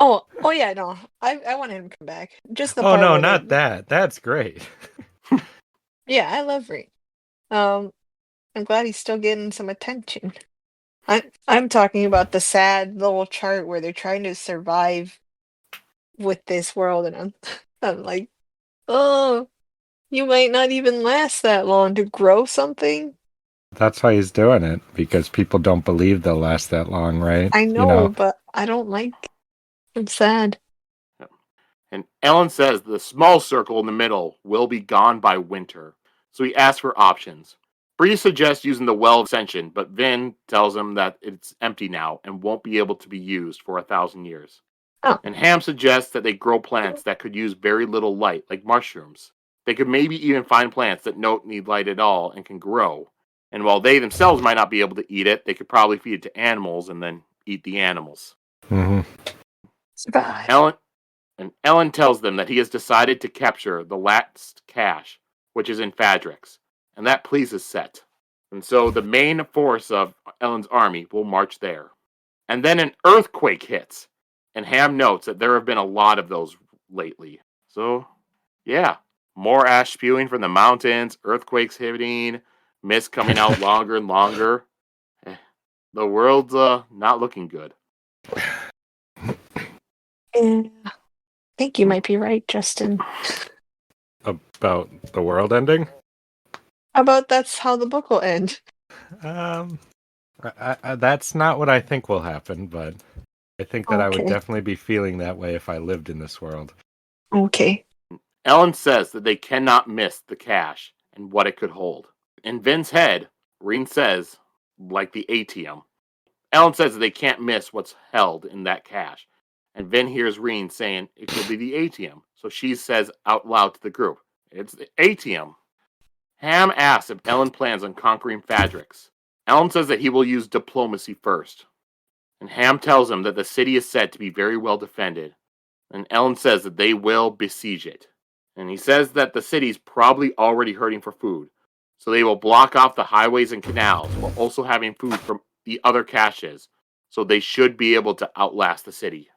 Oh yeah, no. I want him to come back. Just the Oh part no, where not that. That's great. Yeah, I love Reed. I'm glad he's still getting some attention. I'm talking about the sad little chart where they're trying to survive with this world, and I'm like, oh, you might not even last that long to grow something. That's why he's doing it, because people don't believe they'll last that long, right? I know, but I don't like. I'm sad. And Elend says the small circle in the middle will be gone by winter. So he asks for options. Bree suggests using the Well of Ascension, but Vin tells him that it's empty now and won't be able to be used for 1,000 years. Oh. And Ham suggests that they grow plants that could use very little light, like mushrooms. They could maybe even find plants that don't need light at all and can grow. And while they themselves might not be able to eat it, they could probably feed it to animals and then eat the animals. Mm-hmm. Survive. Elend tells them that he has decided to capture the last cache, which is in Fadrix, and that pleases Set. And so the main force of Elend's army will march there. And then an earthquake hits, and Ham notes that there have been a lot of those lately. So, yeah, more ash spewing from the mountains, earthquakes hitting, mist coming out longer and longer. The world's not looking good. Yeah. I think you might be right, Justin. About the world ending? How about that's how the book will end? That's not what I think will happen, but I think that I would Okay. definitely be feeling that way if I lived in this world. Okay. Elend says that they cannot miss the cache and what it could hold. In Vin's head, Reen says, like the ATM. Elend says that they can't miss what's held in that cache. And Vin hears Reen saying it could be the ATM. So she says out loud to the group, it's the ATM. Ham asks if Elend plans on conquering Fadrix. Elend says that he will use diplomacy first. And Ham tells him that the city is said to be very well defended. And Elend says that they will besiege it. And he says that the city's probably already hurting for food. So they will block off the highways and canals while also having food from the other caches. So they should be able to outlast the city.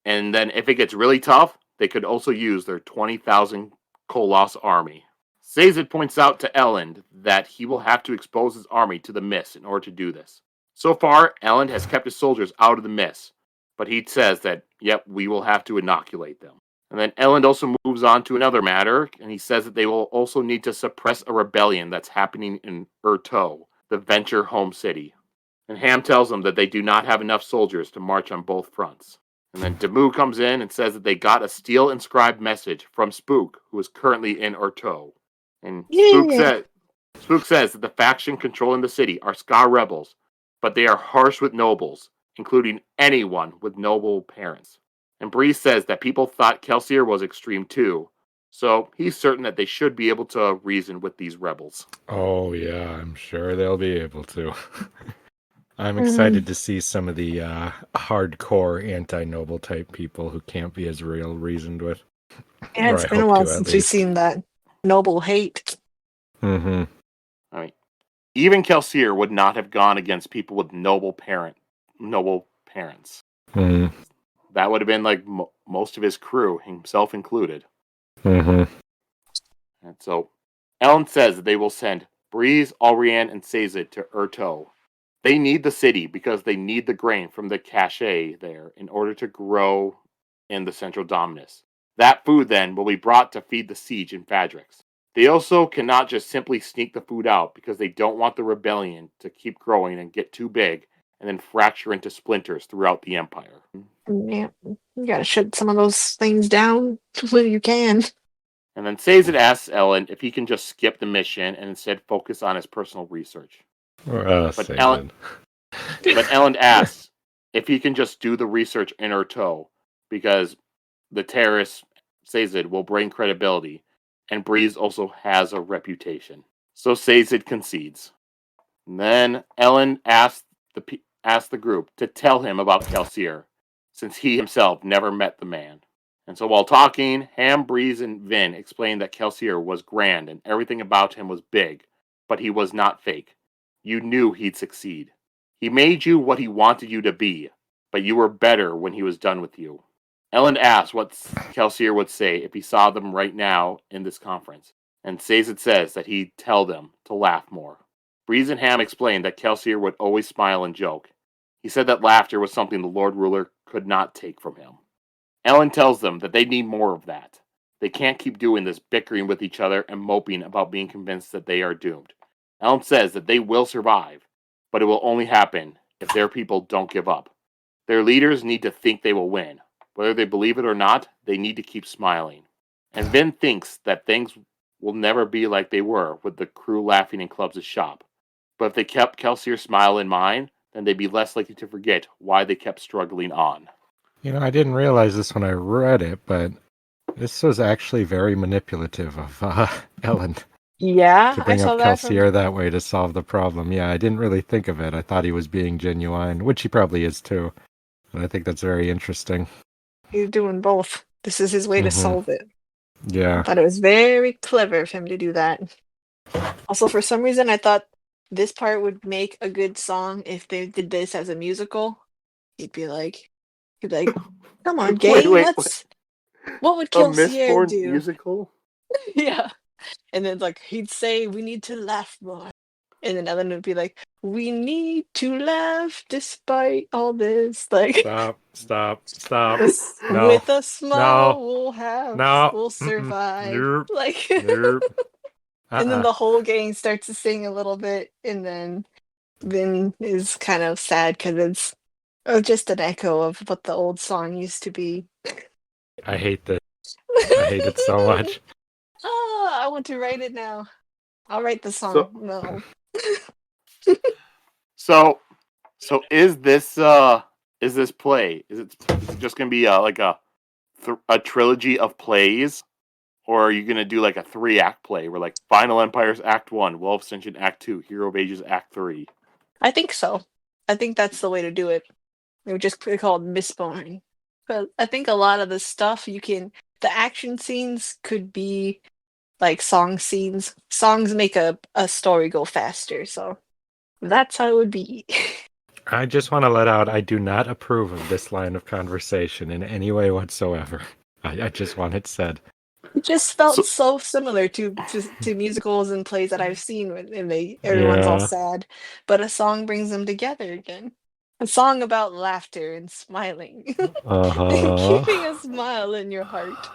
And then if it gets really tough, they could also use their 20,000 Koloss army. Sazed points out to Elend that he will have to expose his army to the mist in order to do this. So far, Elend has kept his soldiers out of the mist, but he says that, yep, we will have to inoculate them. And then Elend also moves on to another matter, and he says that they will also need to suppress a rebellion that's happening in Urto, the Venture home city. And Ham tells them that they do not have enough soldiers to march on both fronts. And then Damu comes in and says that they got a steel-inscribed message from Spook, who is currently in Urto. And Spook says that the faction controlling the city are Ska rebels, but they are harsh with nobles, including anyone with noble parents. And Bree says that people thought Kelsier was extreme too, so he's certain that they should be able to reason with these rebels. Oh yeah, I'm sure they'll be able to. I'm excited to see some of the hardcore anti-noble type people who can't be as reasoned with. Yeah, it's been a while since we've seen that noble hate. Mm-hmm. All right. Even Kelsier would not have gone against people with noble parents. Mm. That would have been like most of his crew, himself included. Mm-hmm. And so Elend says that they will send Breeze, Alrian, and Sazed to Urto. They need the city because they need the grain from the cache there in order to grow in the central dominus. That food then will be brought to feed the siege in Fadrix. They also cannot just simply sneak the food out because they don't want the rebellion to keep growing and get too big and then fracture into splinters throughout the empire. Yeah, you gotta shut some of those things down when you can. And then Sazed asks Elend if he can just skip the mission and instead focus on his personal research. But Elend, but Elend asks if he can just do the research in Urto because the terrorist Sazed will bring credibility, and Breeze also has a reputation. So Sazed concedes. And then Elend asks the group to tell him about Kelsier, since he himself never met the man. And so while talking, Ham, Breeze, and Vin explained that Kelsier was grand and everything about him was big, but he was not fake. You knew he'd succeed. He made you what he wanted you to be, but you were better when he was done with you. Elend asked what Kelsier would say if he saw them right now in this conference, and Sazed says that he'd tell them to laugh more. Breeze and Ham explained that Kelsier would always smile and joke. He said that laughter was something the Lord Ruler could not take from him. Elend tells them that they need more of that. They can't keep doing this bickering with each other and moping about being convinced that they are doomed. Elend says that they will survive, but it will only happen if their people don't give up. Their leaders need to think they will win. Whether they believe it or not, they need to keep smiling. And Vin thinks that things will never be like they were with the crew laughing in Clubs' shop. But if they kept Kelsier's smile in mind, then they'd be less likely to forget why they kept struggling on. I didn't realize this when I read it, but this was actually very manipulative of Elend Yeah, to I bring saw up that from. Kelsier that way to solve the problem. Yeah, I didn't really think of it. I thought he was being genuine, which he probably is too. And I think that's very interesting. He's doing both. This is his way to Mm-hmm. solve it. I Yeah. thought it was very clever of him to do that. Also, for some reason, I thought this part would make a good song if they did this as a musical. He'd be like, "Come on, Wait, gang, wait, let's. What would a Kelsier Mistborn do?" musical? Yeah, and then like he'd say, "We need to laugh more," and then Ellen would be like, "We need to laugh despite all this." Like, Stop. No. with a smile, No. No. we'll Mm-mm. survive. Nope. Like, Nope. and then Uh-uh. the whole gang starts to sing a little bit, and then Vin is kind of sad because it's just an echo of what the old song used to be. I hate this. I hate it so much. Oh, I want to write it now. I'll write the song. So, No. so, so is this play? Is it just gonna be like a trilogy of plays, or are you gonna do like a 3-act play where like Final Empires Act 1, Will of Ascension Act 2, Hero of Ages Act 3? I think so. I think that's the way to do it. It would just be called Mistborn. But I think a lot of the stuff the action scenes could be like song scenes. Songs make a story go faster, so that's how it would be. I just want to let out I do not approve of this line of conversation in any way whatsoever. I just want it said. It just felt So, so similar to musicals and plays that I've seen and everyone's all Yeah. sad, but a song brings them together again. A song about laughter and smiling. And Uh-huh. keeping a smile in your heart.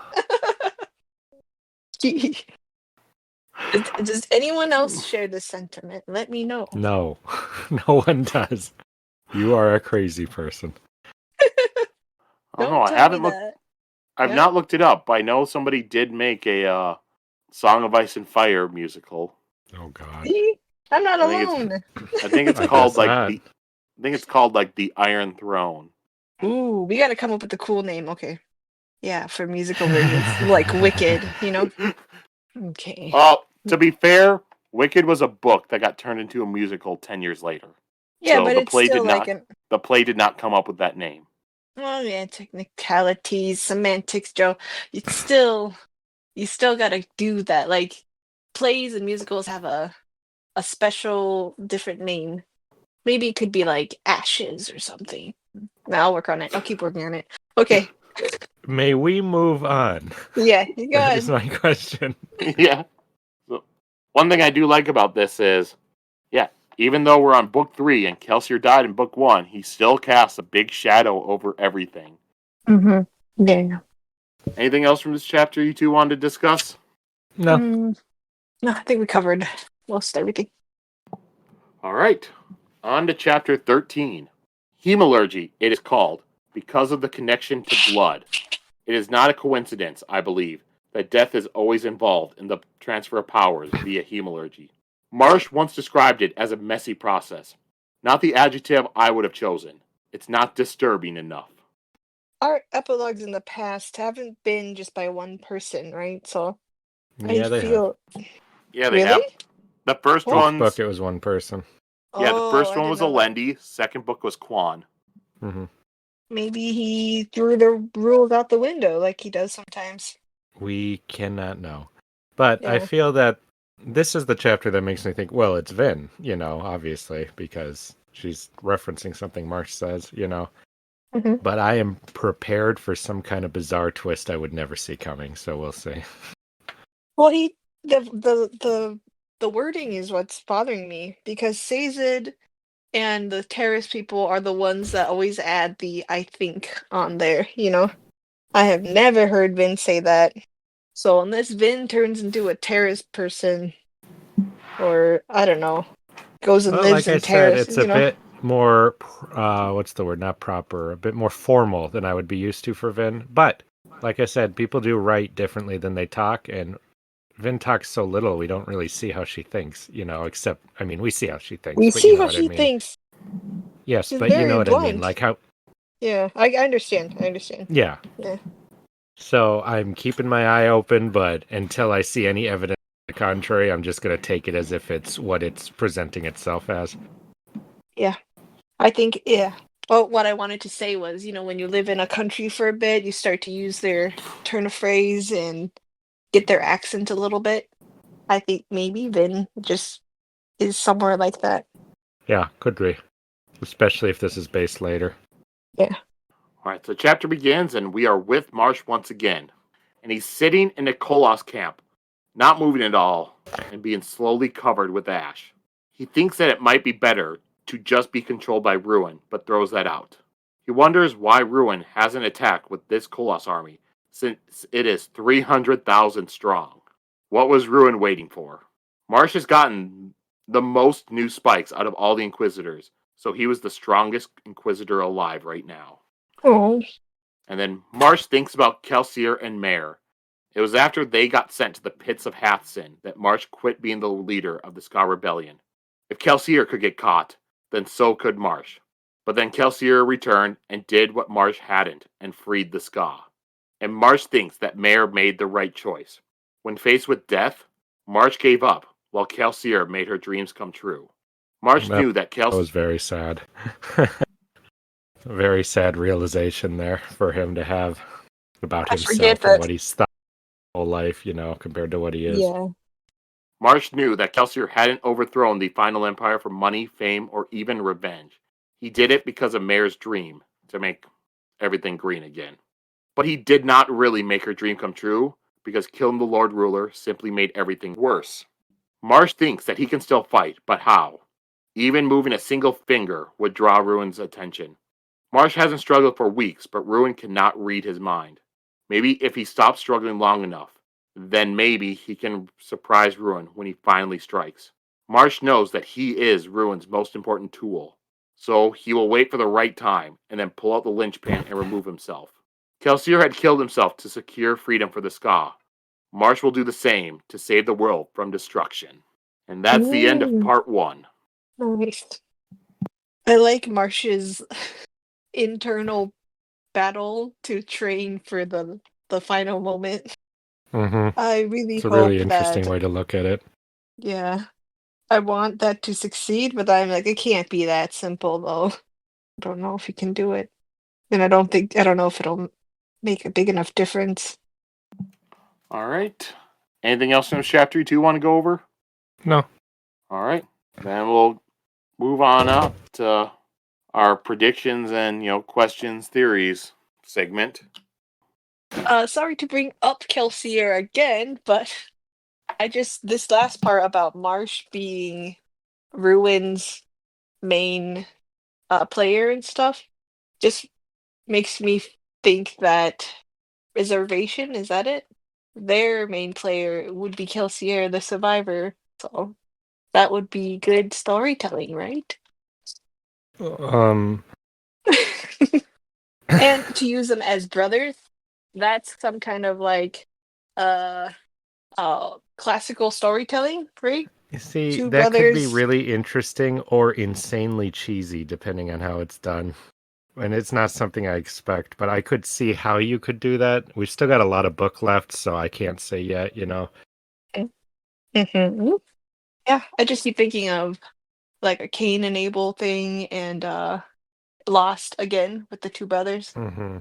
Does anyone else share this sentiment? Let me know. No. No one does. You are a crazy person. I don't know. Don't I tell me haven't looked. that. I've Yeah? not looked it up. I know somebody did make a Song of Ice and Fire musical. Oh God. See? I'm not I think alone. I think it's I called guess like not. I think it's called like the Iron Throne. Ooh, we gotta come up with a cool name. Okay. Yeah, for musical versions. Like Wicked, you know? Okay. To be fair, Wicked was a book that got turned into a musical 10 years later. Yeah, So but it's still like an the play did not come up with that name. oh yeah, technicalities, semantics, Joe. It's still you still gotta do that. Like plays and musicals have a special different name. Maybe it could be like Ashes or something. I'll work on it. I'll keep working on it. Okay. May we move on? Yeah, you That got is my question. Yeah. So, one thing I do like about this is, yeah, even though we're on book 3 and Kelsier died in book 1, he still casts a big shadow over everything. Mm-hmm. Yeah. Anything else from this chapter you two wanted to discuss? No. No, I think we covered most everything. All right. On to chapter 13. Hemalurgy, it is called, because of the connection to blood. It is not a coincidence, I believe, that death is always involved in the transfer of powers via hemalurgy. Marsh once described it as a messy process. Not the adjective I would have chosen. It's not disturbing enough. Our epilogues in the past haven't been just by one person, right? So I Yeah, they have. feel Yeah, they really. have. The first Oh. Each one's book, it was one person. yeah, the Oh, first I one didn't was know that. Elendi. Second book was Quan. Mm-hmm. Maybe he threw the rules out the window like he does sometimes. We cannot know. But I Yeah. feel that this is the chapter that makes me think, well, it's Vin, obviously, because she's referencing something Marsh says, Mm-hmm. But I am prepared for some kind of bizarre twist I would never see coming, so we'll see. Well, the wording is what's bothering me because Sazed and the terrace people are the ones that always add the "I think" on there. I have never heard Vin say that. So unless Vin turns into a terrace person, or I don't know, goes and Well, lives like I in said, terrace, it's a bit more, what's the word? Not proper, a bit more formal than I would be used to for Vin. But, like I said, people do write differently than they talk, and Vin talks so little, we don't really see how she thinks, except, I mean, we see how she thinks, we but you see know how what I she mean. thinks. Yes, She's but you know very what I mean, blunt. like how, Yeah, I understand. I understand. yeah. Yeah. So I'm keeping my eye open, but until I see any evidence to the contrary, I'm just going to take it as if it's what it's presenting itself as. Yeah. I think, yeah. Well, what I wanted to say was, when you live in a country for a bit, you start to use their turn of phrase and get their accent a little bit. I think maybe Vin just is somewhere like that. Yeah, could be. Especially if this is based later. Yeah. All right, so the chapter begins, and we are with Marsh once again. And he's sitting in a Kolos camp, not moving at all, and being slowly covered with ash. He thinks that it might be better to just be controlled by Ruin, but throws that out. He wonders why Ruin hasn't attacked with this Kolos army, since it is 300,000 strong. What was Ruin waiting for? Marsh has gotten the most new spikes out of all the Inquisitors, so he was the strongest Inquisitor alive right now. Oh. And then Marsh thinks about Kelsier and Mare. It was after they got sent to the pits of Hathsin that Marsh quit being the leader of the Ska Rebellion. If Kelsier could get caught, then so could Marsh. But then Kelsier returned and did what Marsh hadn't and freed the Ska. And Marsh thinks that Mare made the right choice. When faced with death, Marsh gave up while Kelsier made her dreams come true. Marsh That knew that was very sad. A very sad realization there for him to have about I forget himself and that. what he's thought his whole life, compared to what he is. Yeah. Marsh knew that Kelsier hadn't overthrown the final empire for money, fame, or even revenge. He did it because of Mare's dream to make everything green again. But he did not really make her dream come true because killing the Lord Ruler simply made everything worse. Marsh thinks that he can still fight, but how? Even moving a single finger would draw Ruin's attention. Marsh hasn't struggled for weeks, but Ruin cannot read his mind. Maybe if he stops struggling long enough, then maybe he can surprise Ruin when he finally strikes. Marsh knows that he is Ruin's most important tool, so he will wait for the right time and then pull out the linchpin and remove himself. Kelsier had killed himself to secure freedom for the Ska. Marsh will do the same to save the world from destruction. And that's the end of part 1. Nice. I like Marsh's internal battle to train for the final moment. Mm-hmm. I really It's a hope really interesting that, way to look at it. yeah, I want that to succeed, but I'm like, it can't be that simple though. I don't know if he can do it. And I don't know if it'll make a big enough difference. All right. Anything else in this chapter you two want to go over? No. All right. Then we'll move on up to our predictions and, questions, theories segment. Sorry to bring up Kelsier again, but this last part about Marsh being Ruin's main player and stuff just makes me think that Reservation, is that it? Their main player would be Kelsier, the survivor. So that would be good storytelling, right? And to use them as brothers, that's some kind of like uh classical storytelling, right? You see, Two that could be brothers. really interesting or insanely cheesy, depending on how it's done. And it's not something I expect, but I could see how you could do that. We've still got a lot of book left, so I can't say yet, Mm-hmm. Yeah, I just keep thinking of like a Cain and Abel thing and Lost again with the two brothers, hmm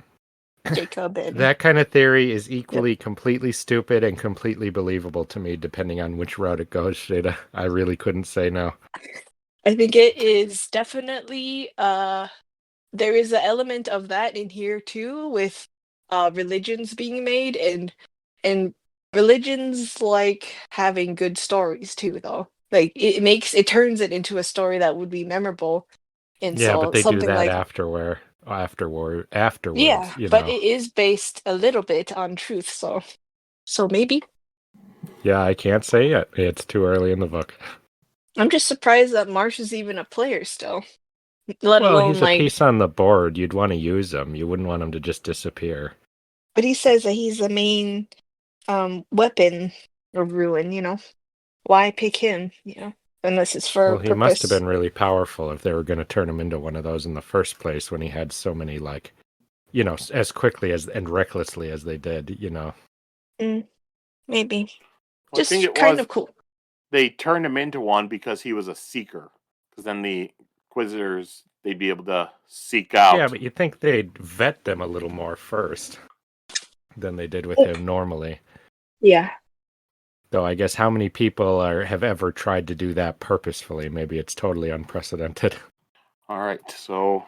Jacob and That kind of theory is yep. equally completely stupid and completely believable to me, depending on which route it goes, Sheta. I really couldn't say no. I think it is definitely there is an element of that in here too with religions being made and religions like having good stories too though. Like it turns it into a story that would be memorable. And Yeah, but so they do something that like afterwards, yeah, but it is based a little bit on truth, so maybe. Yeah, I can't say yet. It's too early in the book. I'm just surprised that Marsh is even a player still, let Well, alone he's a like. piece on the board. You'd want to use him. You wouldn't want him to just disappear. But he says that he's the main weapon of ruin, you know. Why pick him, you know? Unless it's for Well, a he must have purpose. been really powerful if they were going to turn him into one of those in the first place when he had so many, like, as quickly as and recklessly as they did. Mm, maybe. Well, I think Just it kind was of cool. they turned him into one because he was a seeker. Because then the Inquisitors, they'd be able to seek Yeah, out. but you'd think they'd vet them a little more first than they did with Oh, him normally. yeah. Though I guess how many people have ever tried to do that purposefully? Maybe it's totally unprecedented. All right. So,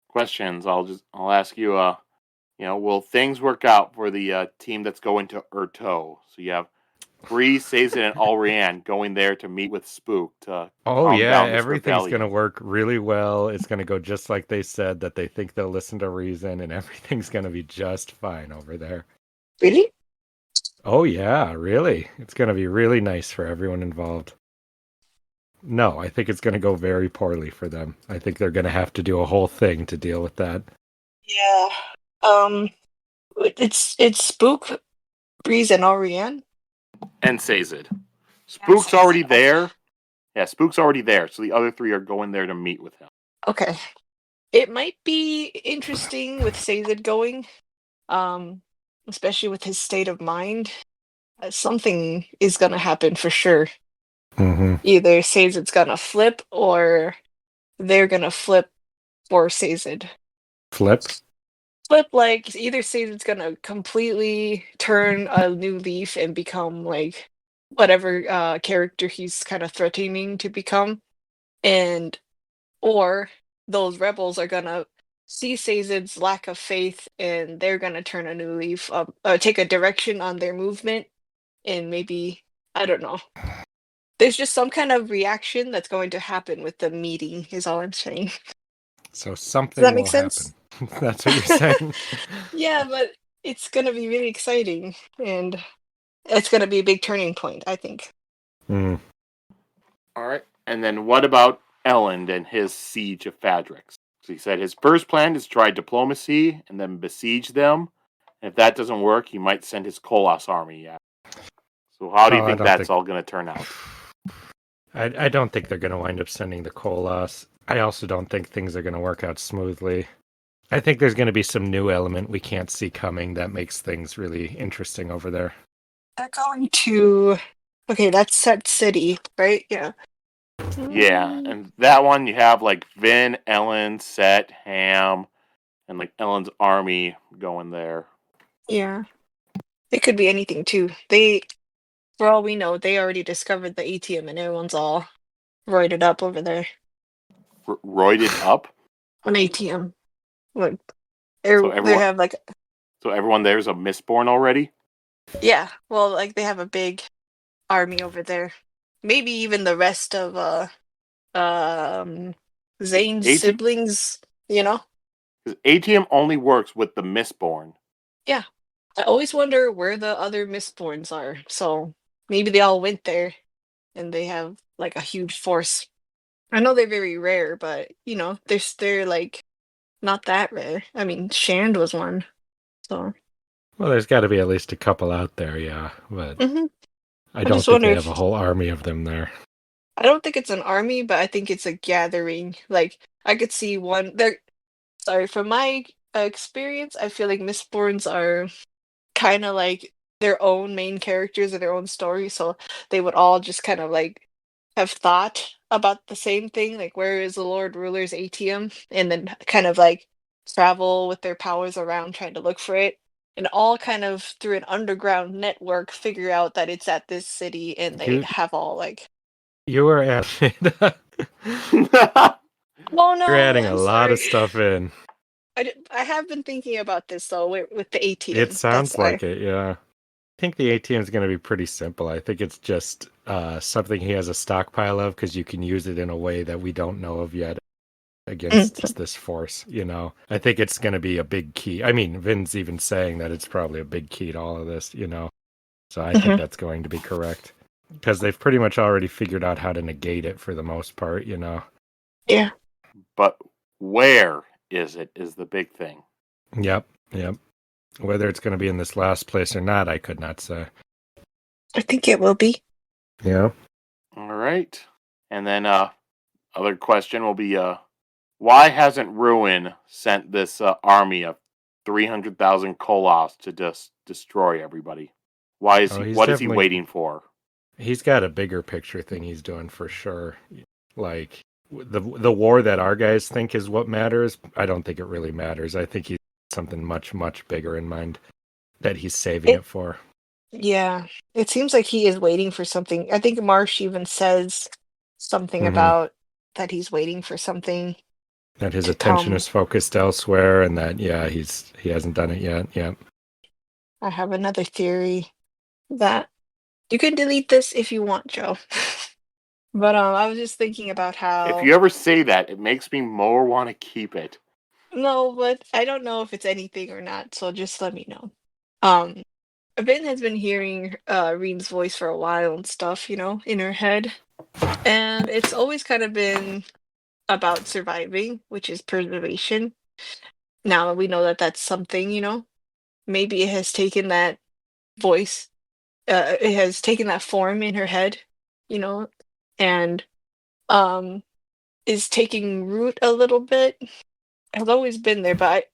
questions. I'll ask you. Will things work out for the team that's going to Urto? So you have Bree, Sazin, and Alrian going there to meet with Spook to Oh calm yeah, down this everything's gonna rebellion. work really well. It's gonna go just like they said that they think they'll listen to reason, and everything's gonna be just fine over there. Really? Oh yeah, really. It's gonna be really nice for everyone involved. No, I think it's gonna go very poorly for them. I think they're gonna have to do a whole thing to deal with that. Yeah. Um it's Spook, Breeze, and Oriane. And Sazid. And Spook's Sazed. already there. Yeah, Spook's already there. So the other three are going there to meet with him. Okay. It might be interesting with Sazed going, um, especially with his state of mind. Something is gonna happen for sure. Mm-hmm. Either Sazed's gonna flip or they're gonna flip for Sazed. Flip. Flip like either Sazed's gonna completely turn a new leaf and become like whatever character he's kind of threatening to become, and or those rebels are gonna see Sazed's lack of faith and they're gonna turn a new leaf, take a direction on their movement, and maybe I don't know. There's just some kind of reaction that's going to happen with the meeting, is all I'm saying. So Does that something make will happen. sense? That's what you're saying. Yeah, but it's gonna be really exciting, and it's gonna be a big turning point, I think. Mm. All right. And then what about Elend and his siege of Fadrix? So he said his first plan is to try diplomacy and then besiege them. And if that doesn't work, he might send his Kolos army. Yeah. So how do you Oh, I think don't that's think. all going to turn out? I don't think they're going to wind up sending the Colas. I also don't think things are going to work out smoothly. I think there's going to be some new element we can't see coming that makes things really interesting over there. They're going to. Okay, that's Set City, right? Yeah. Yeah, Mm, and that one you have like Vin, Ellen, Set, Ham, and like Ellen's army going there. yeah. It could be anything too. For all we know, they already discovered the ATM and everyone's all roided up over there. Roided up? An ATM. Like, So they everyone, have like, so everyone there's a Mistborn already? yeah, well, like they have a big army over there. Maybe even the rest of Zane's AT, siblings, you know? because ATM only works with the Mistborn. Yeah. I always wonder where the other Mistborns are. So maybe they all went there and they have like a huge force. I know they're very rare, but you know, they're like not that rare. I mean, Shand was one. So Well, there's got to be at least a couple out there, yeah. But hmm I I don't just think wonder they have if a whole army of them there. I don't think it's an army, but I think it's a gathering. Like I could see one there. Sorry, from my experience, I feel like Mistborns are kind of like their own main characters of their own story, so they would all just kind of like have thought about the same thing, like where is the Lord Ruler's ATM, and then kind of like travel with their powers around trying to look for it, and all kind of through an underground network figure out that it's at this city, and they You have all like, you were at oh You're no, adding a I'm lot of sorry. stuff in. I have been thinking about this though with the It ATM. That's sounds why. like it, yeah. I think the ATM is going to be pretty simple. I think it's just something he has a stockpile of because you can use it in a way that we don't know of yet against Mhm, this force, you know. I think it's going to be a big key. I mean, Vin's even saying that it's probably a big key to all of this, you know. So I think mhm. that's going to be correct because they've pretty much already figured out how to negate it for the most part, you know. Yeah, But where is it is the big thing. Yep, yep. Whether it's going to be in this last place or not, I could not say. I think it will be. Yeah. All right. And then other question will be why hasn't Ruin sent this army of 300,000 Koloths to just destroy everybody? Why is Oh, he he's what is he definitely waiting for? he's got a bigger picture thing he's doing for sure. Like the war that our guys think is what matters, I don't think it really matters. I think he's something much bigger in mind that he's saving It it for. Yeah, it seems like he is waiting for something. I think Marsh even says something Hmm. about that he's waiting for something That his to attention come. is focused elsewhere, and that yeah, he hasn't done it yet. Yeah. I have another theory that you can delete this if you want, Joe. But I was just thinking about If how you ever say that, it makes me more want to keep it. no, but I don't know if it's anything or not, so just let me know. Um, Ben has been hearing Reen's voice for a while and stuff, you know, in her head. And it's always kind of been about surviving, which is preservation. Now we know that that's something, you know, maybe it has taken that voice, it has taken that form in her head, you know, and um is taking root a little bit. Has always been there, but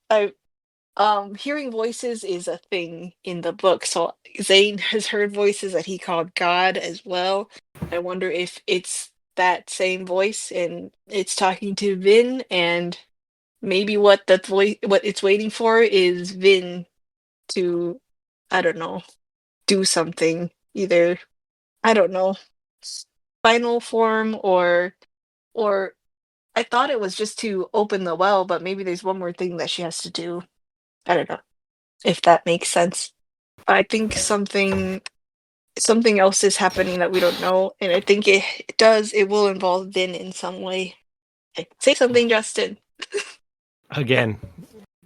hearing voices is a thing in the book. So Zane has heard voices that he called God as well. I wonder if it's that same voice and it's talking to Vin, and maybe what it's waiting for is Vin to, I don't know, do something. Either, I don't know, final form or I thought it was just to open the well, but maybe there's one more thing that she has to do. I don't know if that makes sense. I think something else is happening that we don't know, and I think it will involve Vin in some way. Say something, Justin. Again,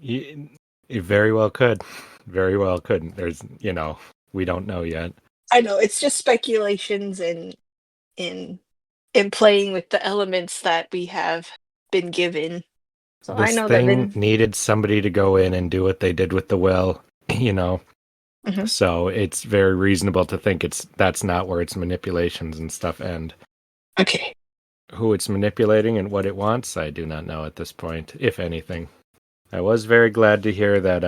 you very well could, very well could. There's we don't know yet. I know it's just speculations in in playing with the elements that we have been given. So I This know that thing Vin. needed somebody to go in and do what they did with the will, you know. Mhm. So it's very reasonable to think that's not where its manipulations and stuff end. Okay. Who it's manipulating and what it wants, I do not know at this point, if anything. I was very glad to hear that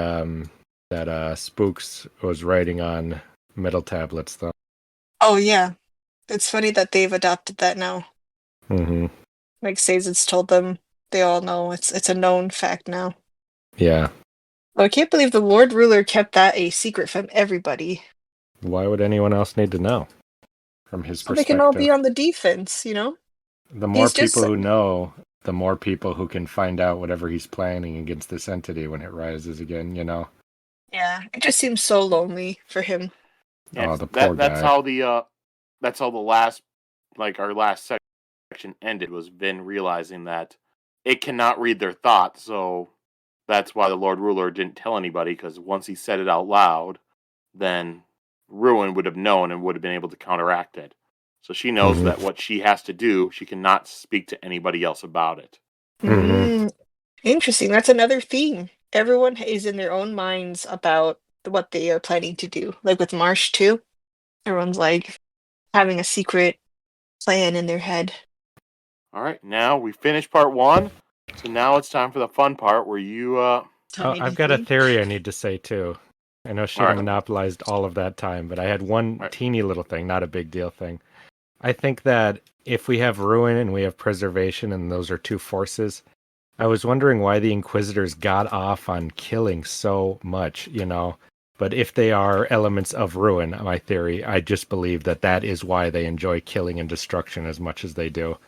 Spooks was writing on metal tablets though. Oh yeah, it's funny that they've adopted that now. Hmm. Like Sazed's told them, they all know it's a known fact now. Yeah. Well, I can't believe the Lord Ruler kept that a secret from everybody, Why would anyone else need to know from his so they can all be perspective? on the defense. You know. The more He's just people who know, the more people who can find out whatever he's planning against this entity when it rises again, you know? yeah, it just seems so lonely for him. Yeah, Oh, 'cause the poor that's guy. how the last our last section ended was Vin realizing that it cannot read their thoughts, so that's why the Lord Ruler didn't tell anybody, because once he said it out loud, then Ruin would have known and would have been able to counteract it. So she knows Hmm. that what she has to do, she cannot speak to anybody else about it. Hmm. Mm, interesting. That's another theme. Everyone is in their own minds about what they are planning to do. Like with Marsh too. Everyone's like having a secret plan in their head. All right, now we finished part one, so now it's time for the fun part where you. Tell Oh, me I've got a anything. theory I need to say too. I know All Sheta right, monopolized all of that time, but I had one all right. teeny little thing, not a big deal thing. I think that if we have ruin and we have preservation, and those are two forces, I was wondering why the Inquisitors got off on killing so much, you know. But if they are elements of ruin, my theory, I just believe that that is why they enjoy killing and destruction as much as they do.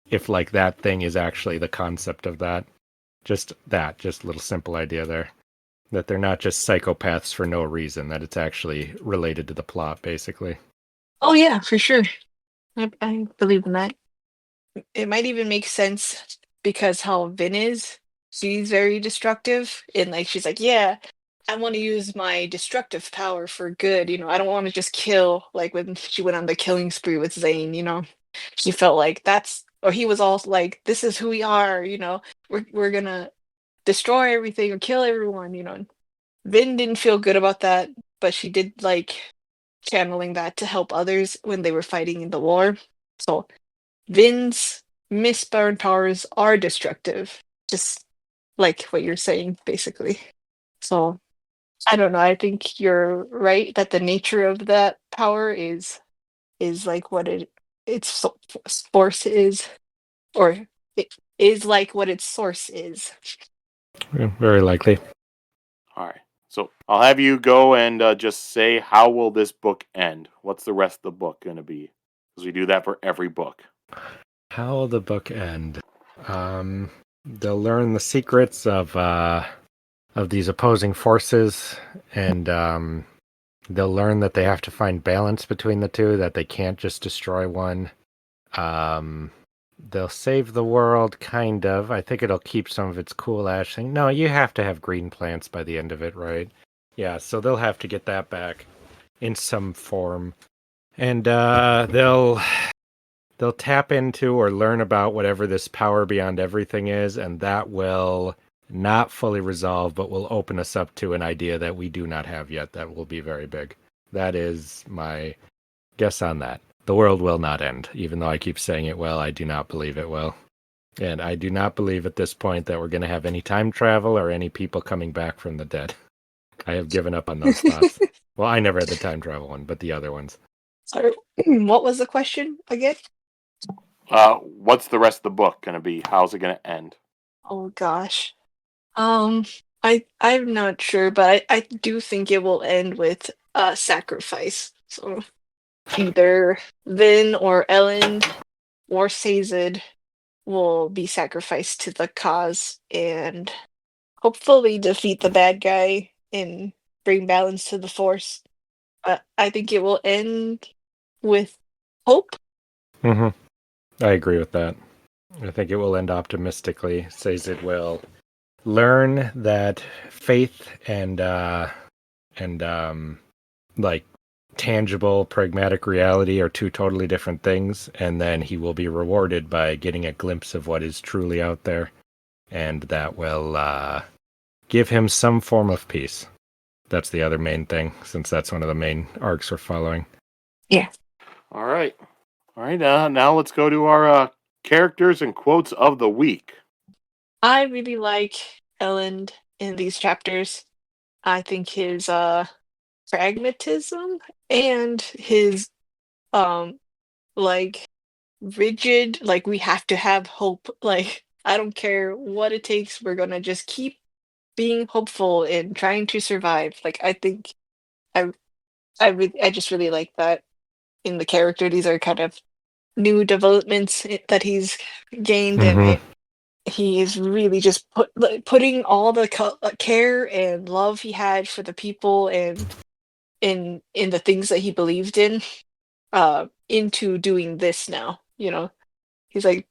If like that thing is actually the concept of that, just a little simple idea there. That they're not just psychopaths for no reason, that it's actually related to the plot, basically. Oh yeah, for sure. I believe in that. It might even make sense because how Vin is. She's very destructive, and like she's like, yeah, I want to use my destructive power for good. I don't want to just kill. Like when she went on the killing spree with Zane, she felt like that's, or he was all like, this is who we are. We're gonna destroy everything or kill everyone. Vin didn't feel good about that, but she did like channeling that to help others when they were fighting in the war. So Vin's Mistborn powers are destructive, just like what you're saying, basically. So I don't know. I think you're right that the nature of that power is like what its force is, or it is like what its source is. Yeah, very likely. All right. So I'll have you go and just say, how will this book end? What's the rest of the book going to be? Because we do that for every book. How will the book end? They'll learn the secrets of these opposing forces, and they'll learn that they have to find balance between the two, that they can't just destroy one. Um, they'll save the world, kind of. I think it'll keep some of its cool ash thing. No, you have to have green plants by the end of it, right? Yeah, so they'll have to get that back in some form. And they'll tap into or learn about whatever this power beyond everything is, and that will not fully resolve, but will open us up to an idea that we do not have yet that will be very big. That is my guess on that. The world will not end, even though I keep saying it will. I do not believe it will. And I do not believe at this point that we're going to have any time travel or any people coming back from the dead. I have given up on those thoughts. Well, I never had the time travel one, but the other ones. Sorry, what was the question again? What's the rest of the book going to be? How's it going to end? Oh gosh. Um, I'm not sure, but I do think it will end with a sacrifice. So either Vin or Elend or Sazed will be sacrificed to the cause and hopefully defeat the bad guy and bring balance to the force. But I think it will end with hope. Hmm. I agree with that. I think it will end optimistically. Says it will learn that faith and like tangible pragmatic reality are two totally different things, and then he will be rewarded by getting a glimpse of what is truly out there, and that will give him some form of peace. That's the other main thing, since that's one of the main arcs we're following. Yeah. All right. All right. Now let's go to our characters and quotes of the week. I really like Elend in these chapters. I think his pragmatism and his um like rigid, like we have to have hope, like I don't care what it takes, we're gonna just keep being hopeful and trying to survive. Like I think I I just really like that in the character. These are kind of new developments that he's gained, and Mhm. he is really just putting all the care and love he had for the people and in the things that he believed in into doing this now. He's like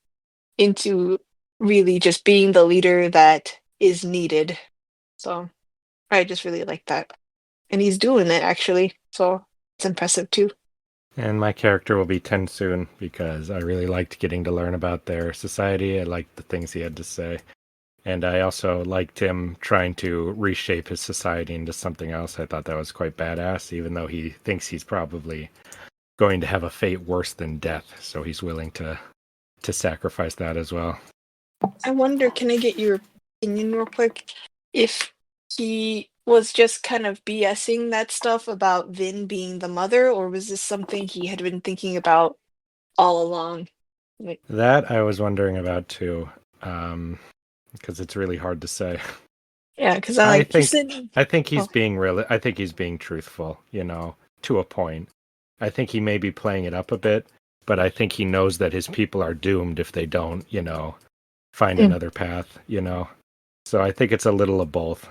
into really just being the leader that is needed. So I just really like that. And he's doing it actually. So it's impressive too. And my character will be TenSoon because I really liked getting to learn about their society. I liked the things he had to say. And I also liked him trying to reshape his society into something else. I thought that was quite badass, even though he thinks he's probably going to have a fate worse than death. So he's willing to sacrifice that as well. I wonder, can I get your opinion real quick? If he was just kind of BSing that stuff about Vin being the mother, or was this something he had been thinking about all along? Like, That I was wondering about too, because it's really hard to say. yeah, because I I like, he think said, I think he's oh, being real. I think he's being truthful, to a point. I think he may be playing it up a bit, but I think he knows that his people are doomed if they don't, find mm, another path. So I think it's a little of both.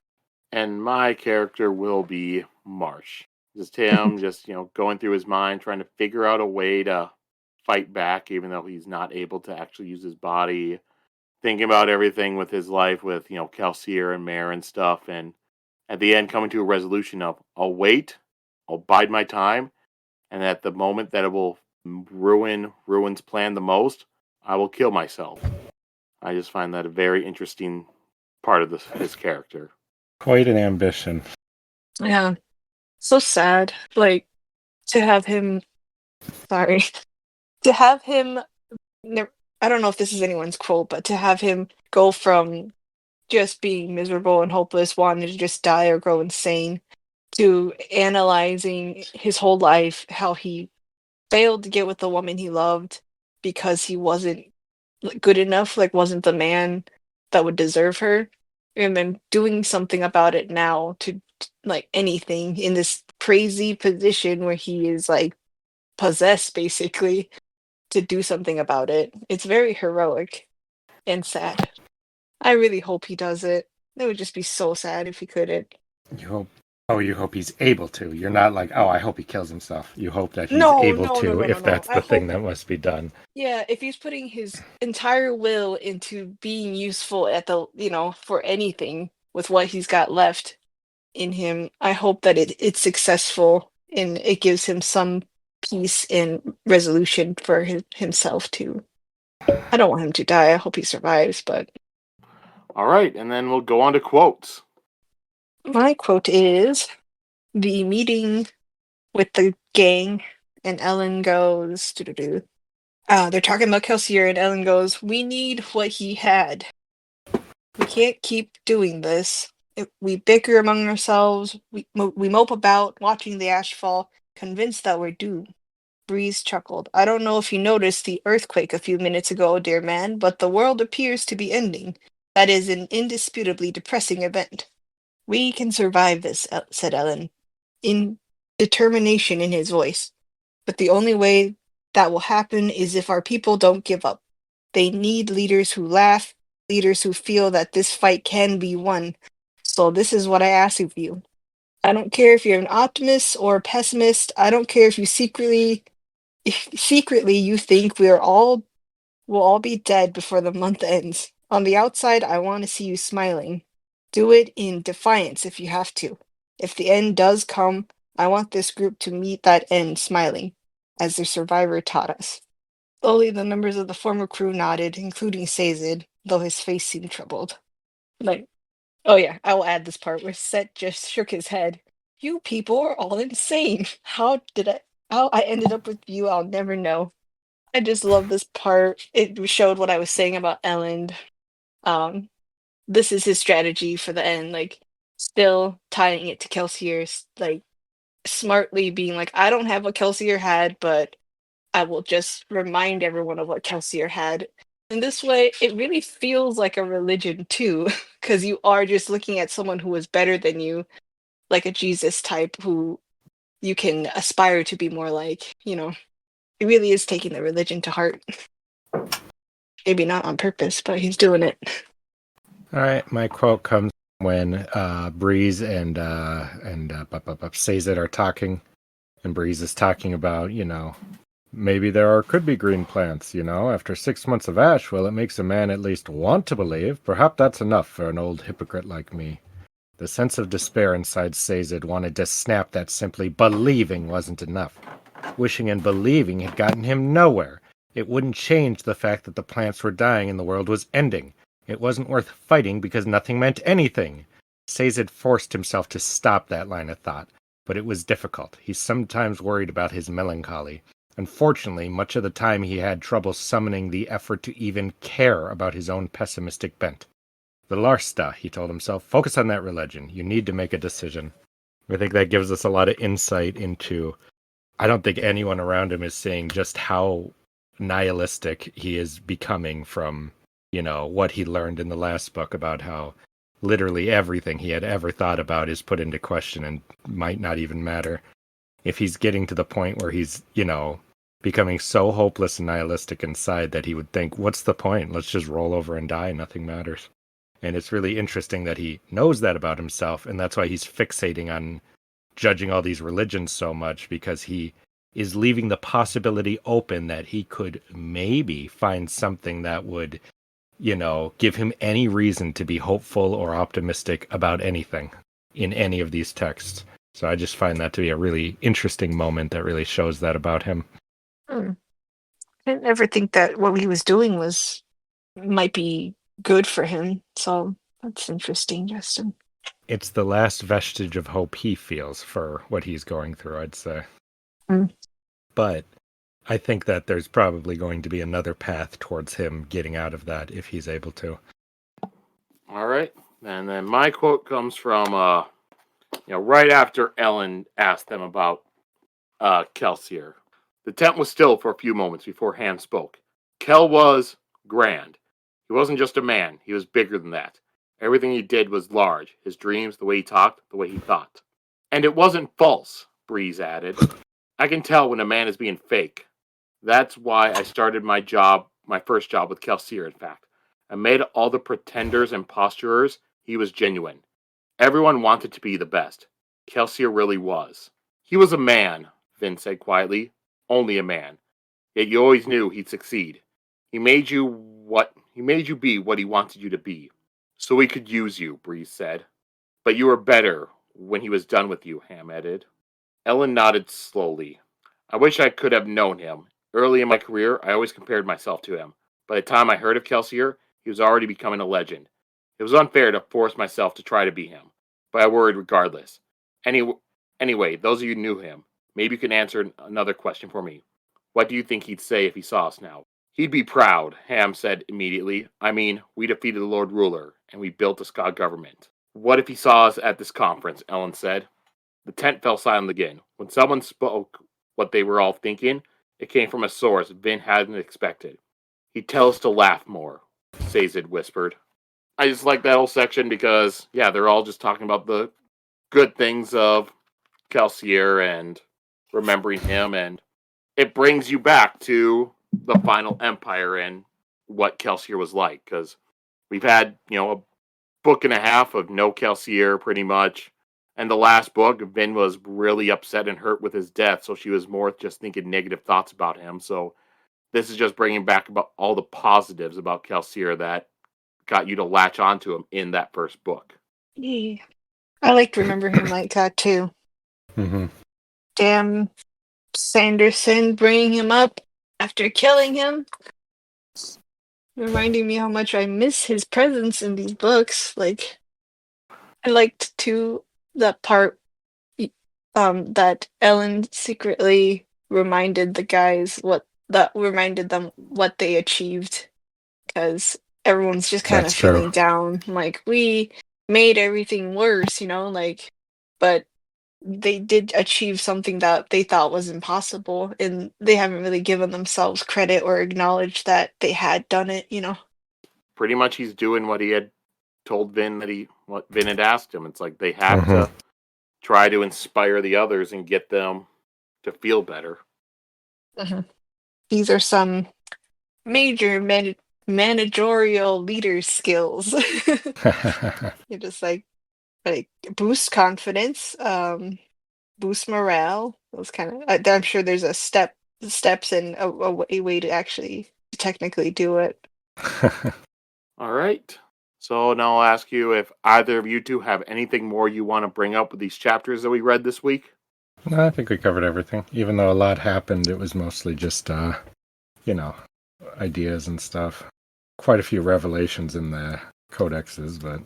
And my character will be Marsh. Just him, just going through his mind, trying to figure out a way to fight back, even though he's not able to actually use his body. Thinking about everything with his life, with Kelsier and Mare and stuff, and at the end coming to a resolution of I'll wait, I'll bide my time, and at the moment that it will ruin's plan the most, I will kill myself. I just find that a very interesting part of his character. Quite an ambition. yeah, so sad. Like, to have him, sorry, to have him, I don't know if this is anyone's quote, but to have him go from just being miserable and hopeless, wanting to just die or go insane, to analyzing his whole life, how he failed to get with the woman he loved because he wasn't good enough, like wasn't the man that would deserve her, and then doing something about it now to like anything in this crazy position where he is like possessed basically to do something about it. It's very heroic and sad. I really hope he does it. It would just be so sad if he couldn't. You hope. Oh, you hope he's able to. You're not like, oh, I hope he kills himself. You hope that he's No, able no, no, to, no, no, if no. that's I the thing hope, that must be done. yeah, if he's putting his entire will into being useful at for anything with what he's got left in him, I hope that it's successful and it gives him some peace and resolution for himself too. I don't want him to die. I hope he survives, but All right, and then we'll go on to quotes. my quote is the meeting with the gang, and Ellen goes, doo-doo-doo. They're talking about Kelsier, and Ellen goes, "We need what he had. We can't keep doing this. We bicker among ourselves. We mope about, watching the ash fall, convinced that we're doomed." Breeze chuckled. "I don't know if you noticed the earthquake a few minutes ago, dear man, but the world appears to be ending. That is an indisputably depressing event." "We can survive this," said Ellen, in determination in his voice. "But the only way that will happen is if our people don't give up. They need leaders who laugh, leaders who feel that this fight can be won. So this is what I ask of you. I don't care if you're an optimist or a pessimist. I don't care if secretly you think we'll all be dead before the month ends. On the outside, I want to see you smiling. Do it in defiance if you have to. If the end does come, I want this group to meet that end smiling, as the survivor taught us." Slowly, the members of the former crew nodded, including Sazed, though his face seemed troubled. Like, oh yeah, I will add this part where Set just shook his head. "You people are all insane. How I ended up with you, I'll never know." I just love this part. It showed what I was saying about Elend. Um, this is his strategy for the end, like still tying it to Kelsier's, like smartly being like, "I don't have what Kelsier had, but I will just remind everyone of what Kelsier had." In this way, it really feels like a religion too, because you are just looking at someone who is better than you, like a Jesus type who you can aspire to be more like. He really is taking the religion to heart. Maybe not on purpose, but he's doing it. All right, my quote comes when Breeze and Sazed are talking, and Breeze is talking about, maybe could be green plants, after 6 months of ash. Well, it makes a man at least want to believe. Perhaps that's enough for an old hypocrite like me. The sense of despair inside Sazed wanted to snap that simply believing wasn't enough. Wishing and believing had gotten him nowhere. It wouldn't change the fact that the plants were dying and the world was ending. It wasn't worth fighting because nothing meant anything. Sazed forced himself to stop that line of thought, but it was difficult. He sometimes worried about his melancholy. Unfortunately, much of the time he had trouble summoning the effort to even care about his own pessimistic bent. The Larsta, he told himself, focus on that religion. You need to make a decision. I think that gives us a lot of insight into, I don't think anyone around him is seeing just how nihilistic he is becoming from, what he learned in the last book about how literally everything he had ever thought about is put into question and might not even matter. If he's getting to the point where he's, becoming so hopeless and nihilistic inside that he would think, what's the point? Let's just roll over and die. Nothing matters. And it's really interesting that he knows that about himself, and that's why he's fixating on judging all these religions so much, because he is leaving the possibility open that he could maybe find something that would, give him any reason to be hopeful or optimistic about anything in any of these texts. So I just find that to be a really interesting moment that really shows that about him. I didn't ever think that what he was doing might be good for him. So that's interesting, Justin. It's the last vestige of hope he feels for what he's going through, I'd say. Mm. But I think that there's probably going to be another path towards him getting out of that if he's able to. All right. And then my quote comes from, right after Elend asked them about Kelsier. The tent was still for a few moments before Ham spoke. Kel was grand. He wasn't just a man. He was bigger than that. Everything he did was large. His dreams, the way he talked, the way he thought. And it wasn't false, Breeze added. I can tell when a man is being fake. That's why I started my first job with Kelsier, in fact. Amid all the pretenders and posturers, he was genuine. Everyone wanted to be the best. Kelsier really was. He was a man, Vin said quietly. Only a man. Yet you always knew he'd succeed. He made you be what he wanted you to be. So he could use you, Breeze said. But you were better when he was done with you, Ham added. Elend nodded slowly. I wish I could have known him. Early in my career, I always compared myself to him. By the time I heard of Kelsier, he was already becoming a legend. It was unfair to force myself to try to be him, but I worried regardless. Anyway, those of you who knew him, maybe you can answer another question for me. What do you think he'd say if he saw us now? He'd be proud, Ham said immediately. I mean, we defeated the Lord Ruler, and we built a Ska government. What if he saw us at this conference? Elend said. The tent fell silent again. When someone spoke what they were all thinking, it came from a source Vin hadn't expected. He'd tell us to laugh more, Sazed whispered. I just like that whole section because, they're all just talking about the good things of Kelsier and remembering him, and it brings you back to the final empire and what Kelsier was like, because we've had, a book and a half of no Kelsier pretty much, and the last book, Vin was really upset and hurt with his death, so she was more just thinking negative thoughts about him. So this is just bringing back about all the positives about Kelsier that got you to latch onto him in that first book. Yeah. I like to remember him like that too. Mm-hmm. Damn Sanderson bringing him up after killing him. Reminding me how much I miss his presence in these books. Like, I liked too that part that Elend secretly reminded the guys reminded them what they achieved, because everyone's just kind of That's true. feeling down. Like, we made everything worse, but they did achieve something that they thought was impossible, and they haven't really given themselves credit or acknowledged that they had done it. Pretty much he's doing what he had told Vin what Vin had asked him. It's like they had to try to inspire the others and get them to feel better. Mm-hmm. these are some major managerial leader skills. You just like boost confidence, boost morale. Those kind of. I'm sure there's a steps and a way to actually technically do it. All right. So now I'll ask you if either of you two have anything more you want to bring up with these chapters that we read this week. No, I think we covered everything. Even though a lot happened, it was mostly just, ideas and stuff. Quite a few revelations in the codexes, but...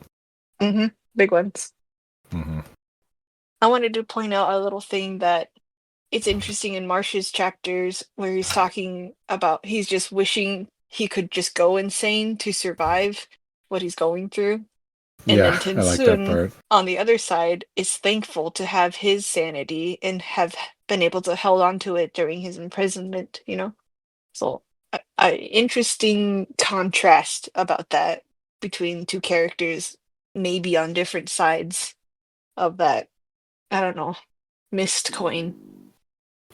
Mm-hmm. Big ones. Mm-hmm. I wanted to point out a little thing that it's interesting in Marsh's chapters where he's talking about he's just wishing he could just go insane to survive what he's going through. And then Yeah, I like that TenSoon, part. on the other side, is thankful to have his sanity and have been able to hold on to it during his imprisonment, you know? So, interesting contrast about that between two characters, maybe on different sides of that, I don't know, mist coin.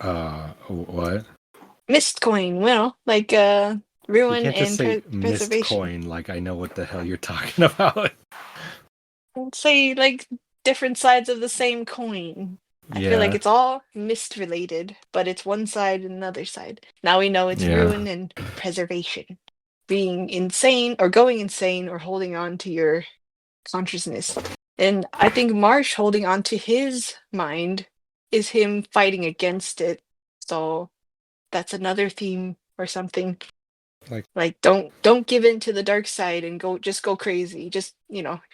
What? Mist coin, well, like You ruin can't just and say missed preservation. coin like I know what the hell you're talking about. I'd say like different sides of the same coin. I feel like Yeah, it's all mist related, but it's one side and another side. Now we know it's yeah. ruin and preservation. Being insane or going insane or holding on to your consciousness. And I think Marsh holding on to his mind is him fighting against it. So that's another theme or something. Like don't give in to the dark side and go crazy. Just,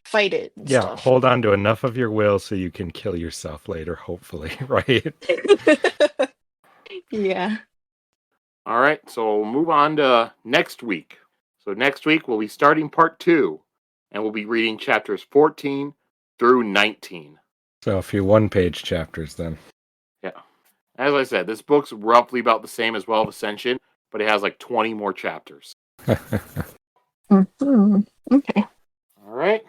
fight it and Yeah, stuff. hold on to enough of your will so you can kill yourself later, hopefully, right? Yeah. All right. So we'll move on to next week. So next week we'll be starting part 2, and we'll be reading chapters 14 through 19. So a few one-page chapters then. Yeah. As I said, this book's roughly about the same as Well of Ascension, but it has like 20 more chapters. Mhm. Okay. All right.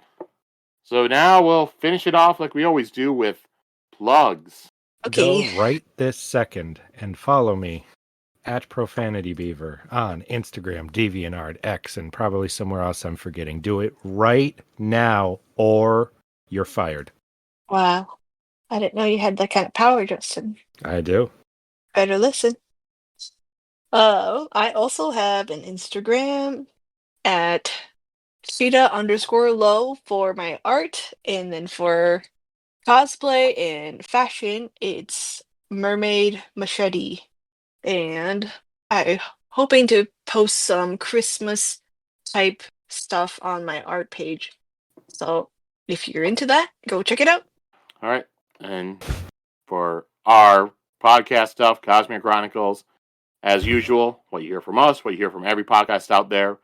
So now we'll finish it off like we always do with plugs. Go Okay. right this second and follow me at Profanity Beaver on Instagram, DeviantArt, X, and probably somewhere else I'm forgetting. Do it right now or you're fired. Wow. I didn't know you had that kind of power, Justin. I do. Better listen. I also have an Instagram at Sheta_low for my art, and then for cosplay and fashion, it's Mermaid Machete. And I hoping to post some Christmas type stuff on my art page. So if you're into that, go check it out. All right. And for our podcast stuff, Cosmic Chronicles, as usual, what you hear from us, what you hear from every podcast out there,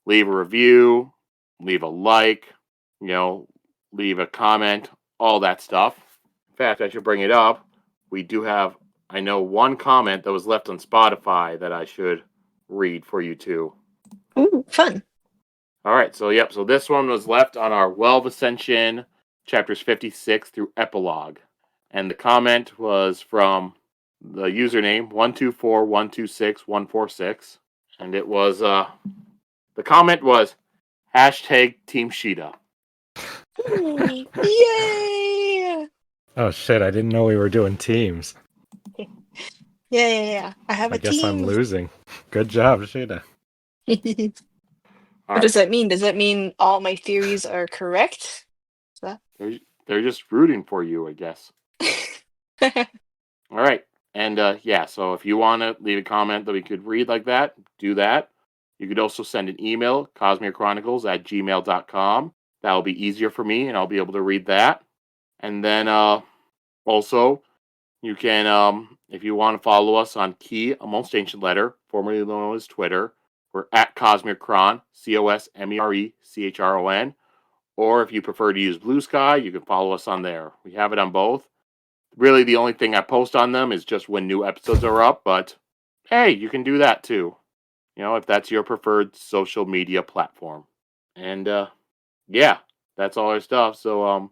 leave a review, leave a like, leave a comment, all that stuff. In fact, I should bring it up. We do have, I know, one comment that was left on Spotify that I should read for you two. Ooh, fun. All right, so this one was left on our Well of Ascension, chapters 56 through Epilogue. And the comment was from the username 124126146. And it was, the comment was hashtag Team Sheta. Yay! Oh shit, I didn't know we were doing teams. Yeah. I have I a guess I'm team. losing. Good job, Sheta. All What right, does that mean? Does that mean all my theories are correct? they're just rooting for you, I guess. All right. And so if you want to leave a comment that we could read like that, do that. You could also send an email, cosmirechronicles@gmail.com. That'll be easier for me, and I'll be able to read that. And then also, you can, if you want to follow us on Key, a Most Ancient Letter, formerly known as Twitter, we're at Cosmirechron, CosmerechRon. Or if you prefer to use Blue Sky, you can follow us on there. We have it on both. Really, the only thing I post on them is just when new episodes are up, but hey, you can do that too. If that's your preferred social media platform. And that's all our stuff. So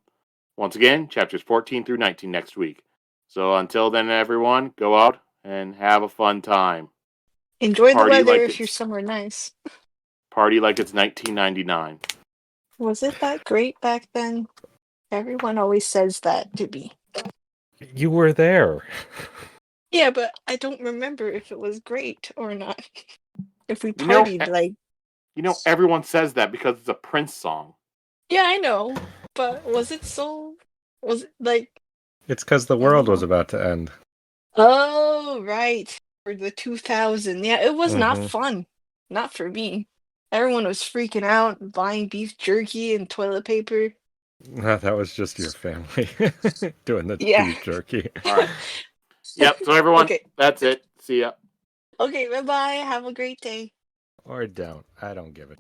once again, chapters 14 through 19 next week. So until then, everyone, go out and have a fun time. Enjoy the Party weather like if you're it's somewhere nice. party like it's 1999. Was it that great back then? Everyone always says that to me. You were there. Yeah, but I don't remember if it was great or not. If we You know, partied like, everyone says that because it's a Prince song. yeah, I know, but was it so? Was it like, It's because the I don't world was know. about to end. Oh, right. For the 2000. Yeah, it was not Mm-hmm. fun. Not for me. Everyone was freaking out, buying beef jerky and toilet paper. That was just your family doing the Yeah. beef jerky. All right. Yep. So everyone, Okay. that's it. See ya. Okay, bye-bye. Have a great day. Or don't. I don't give it.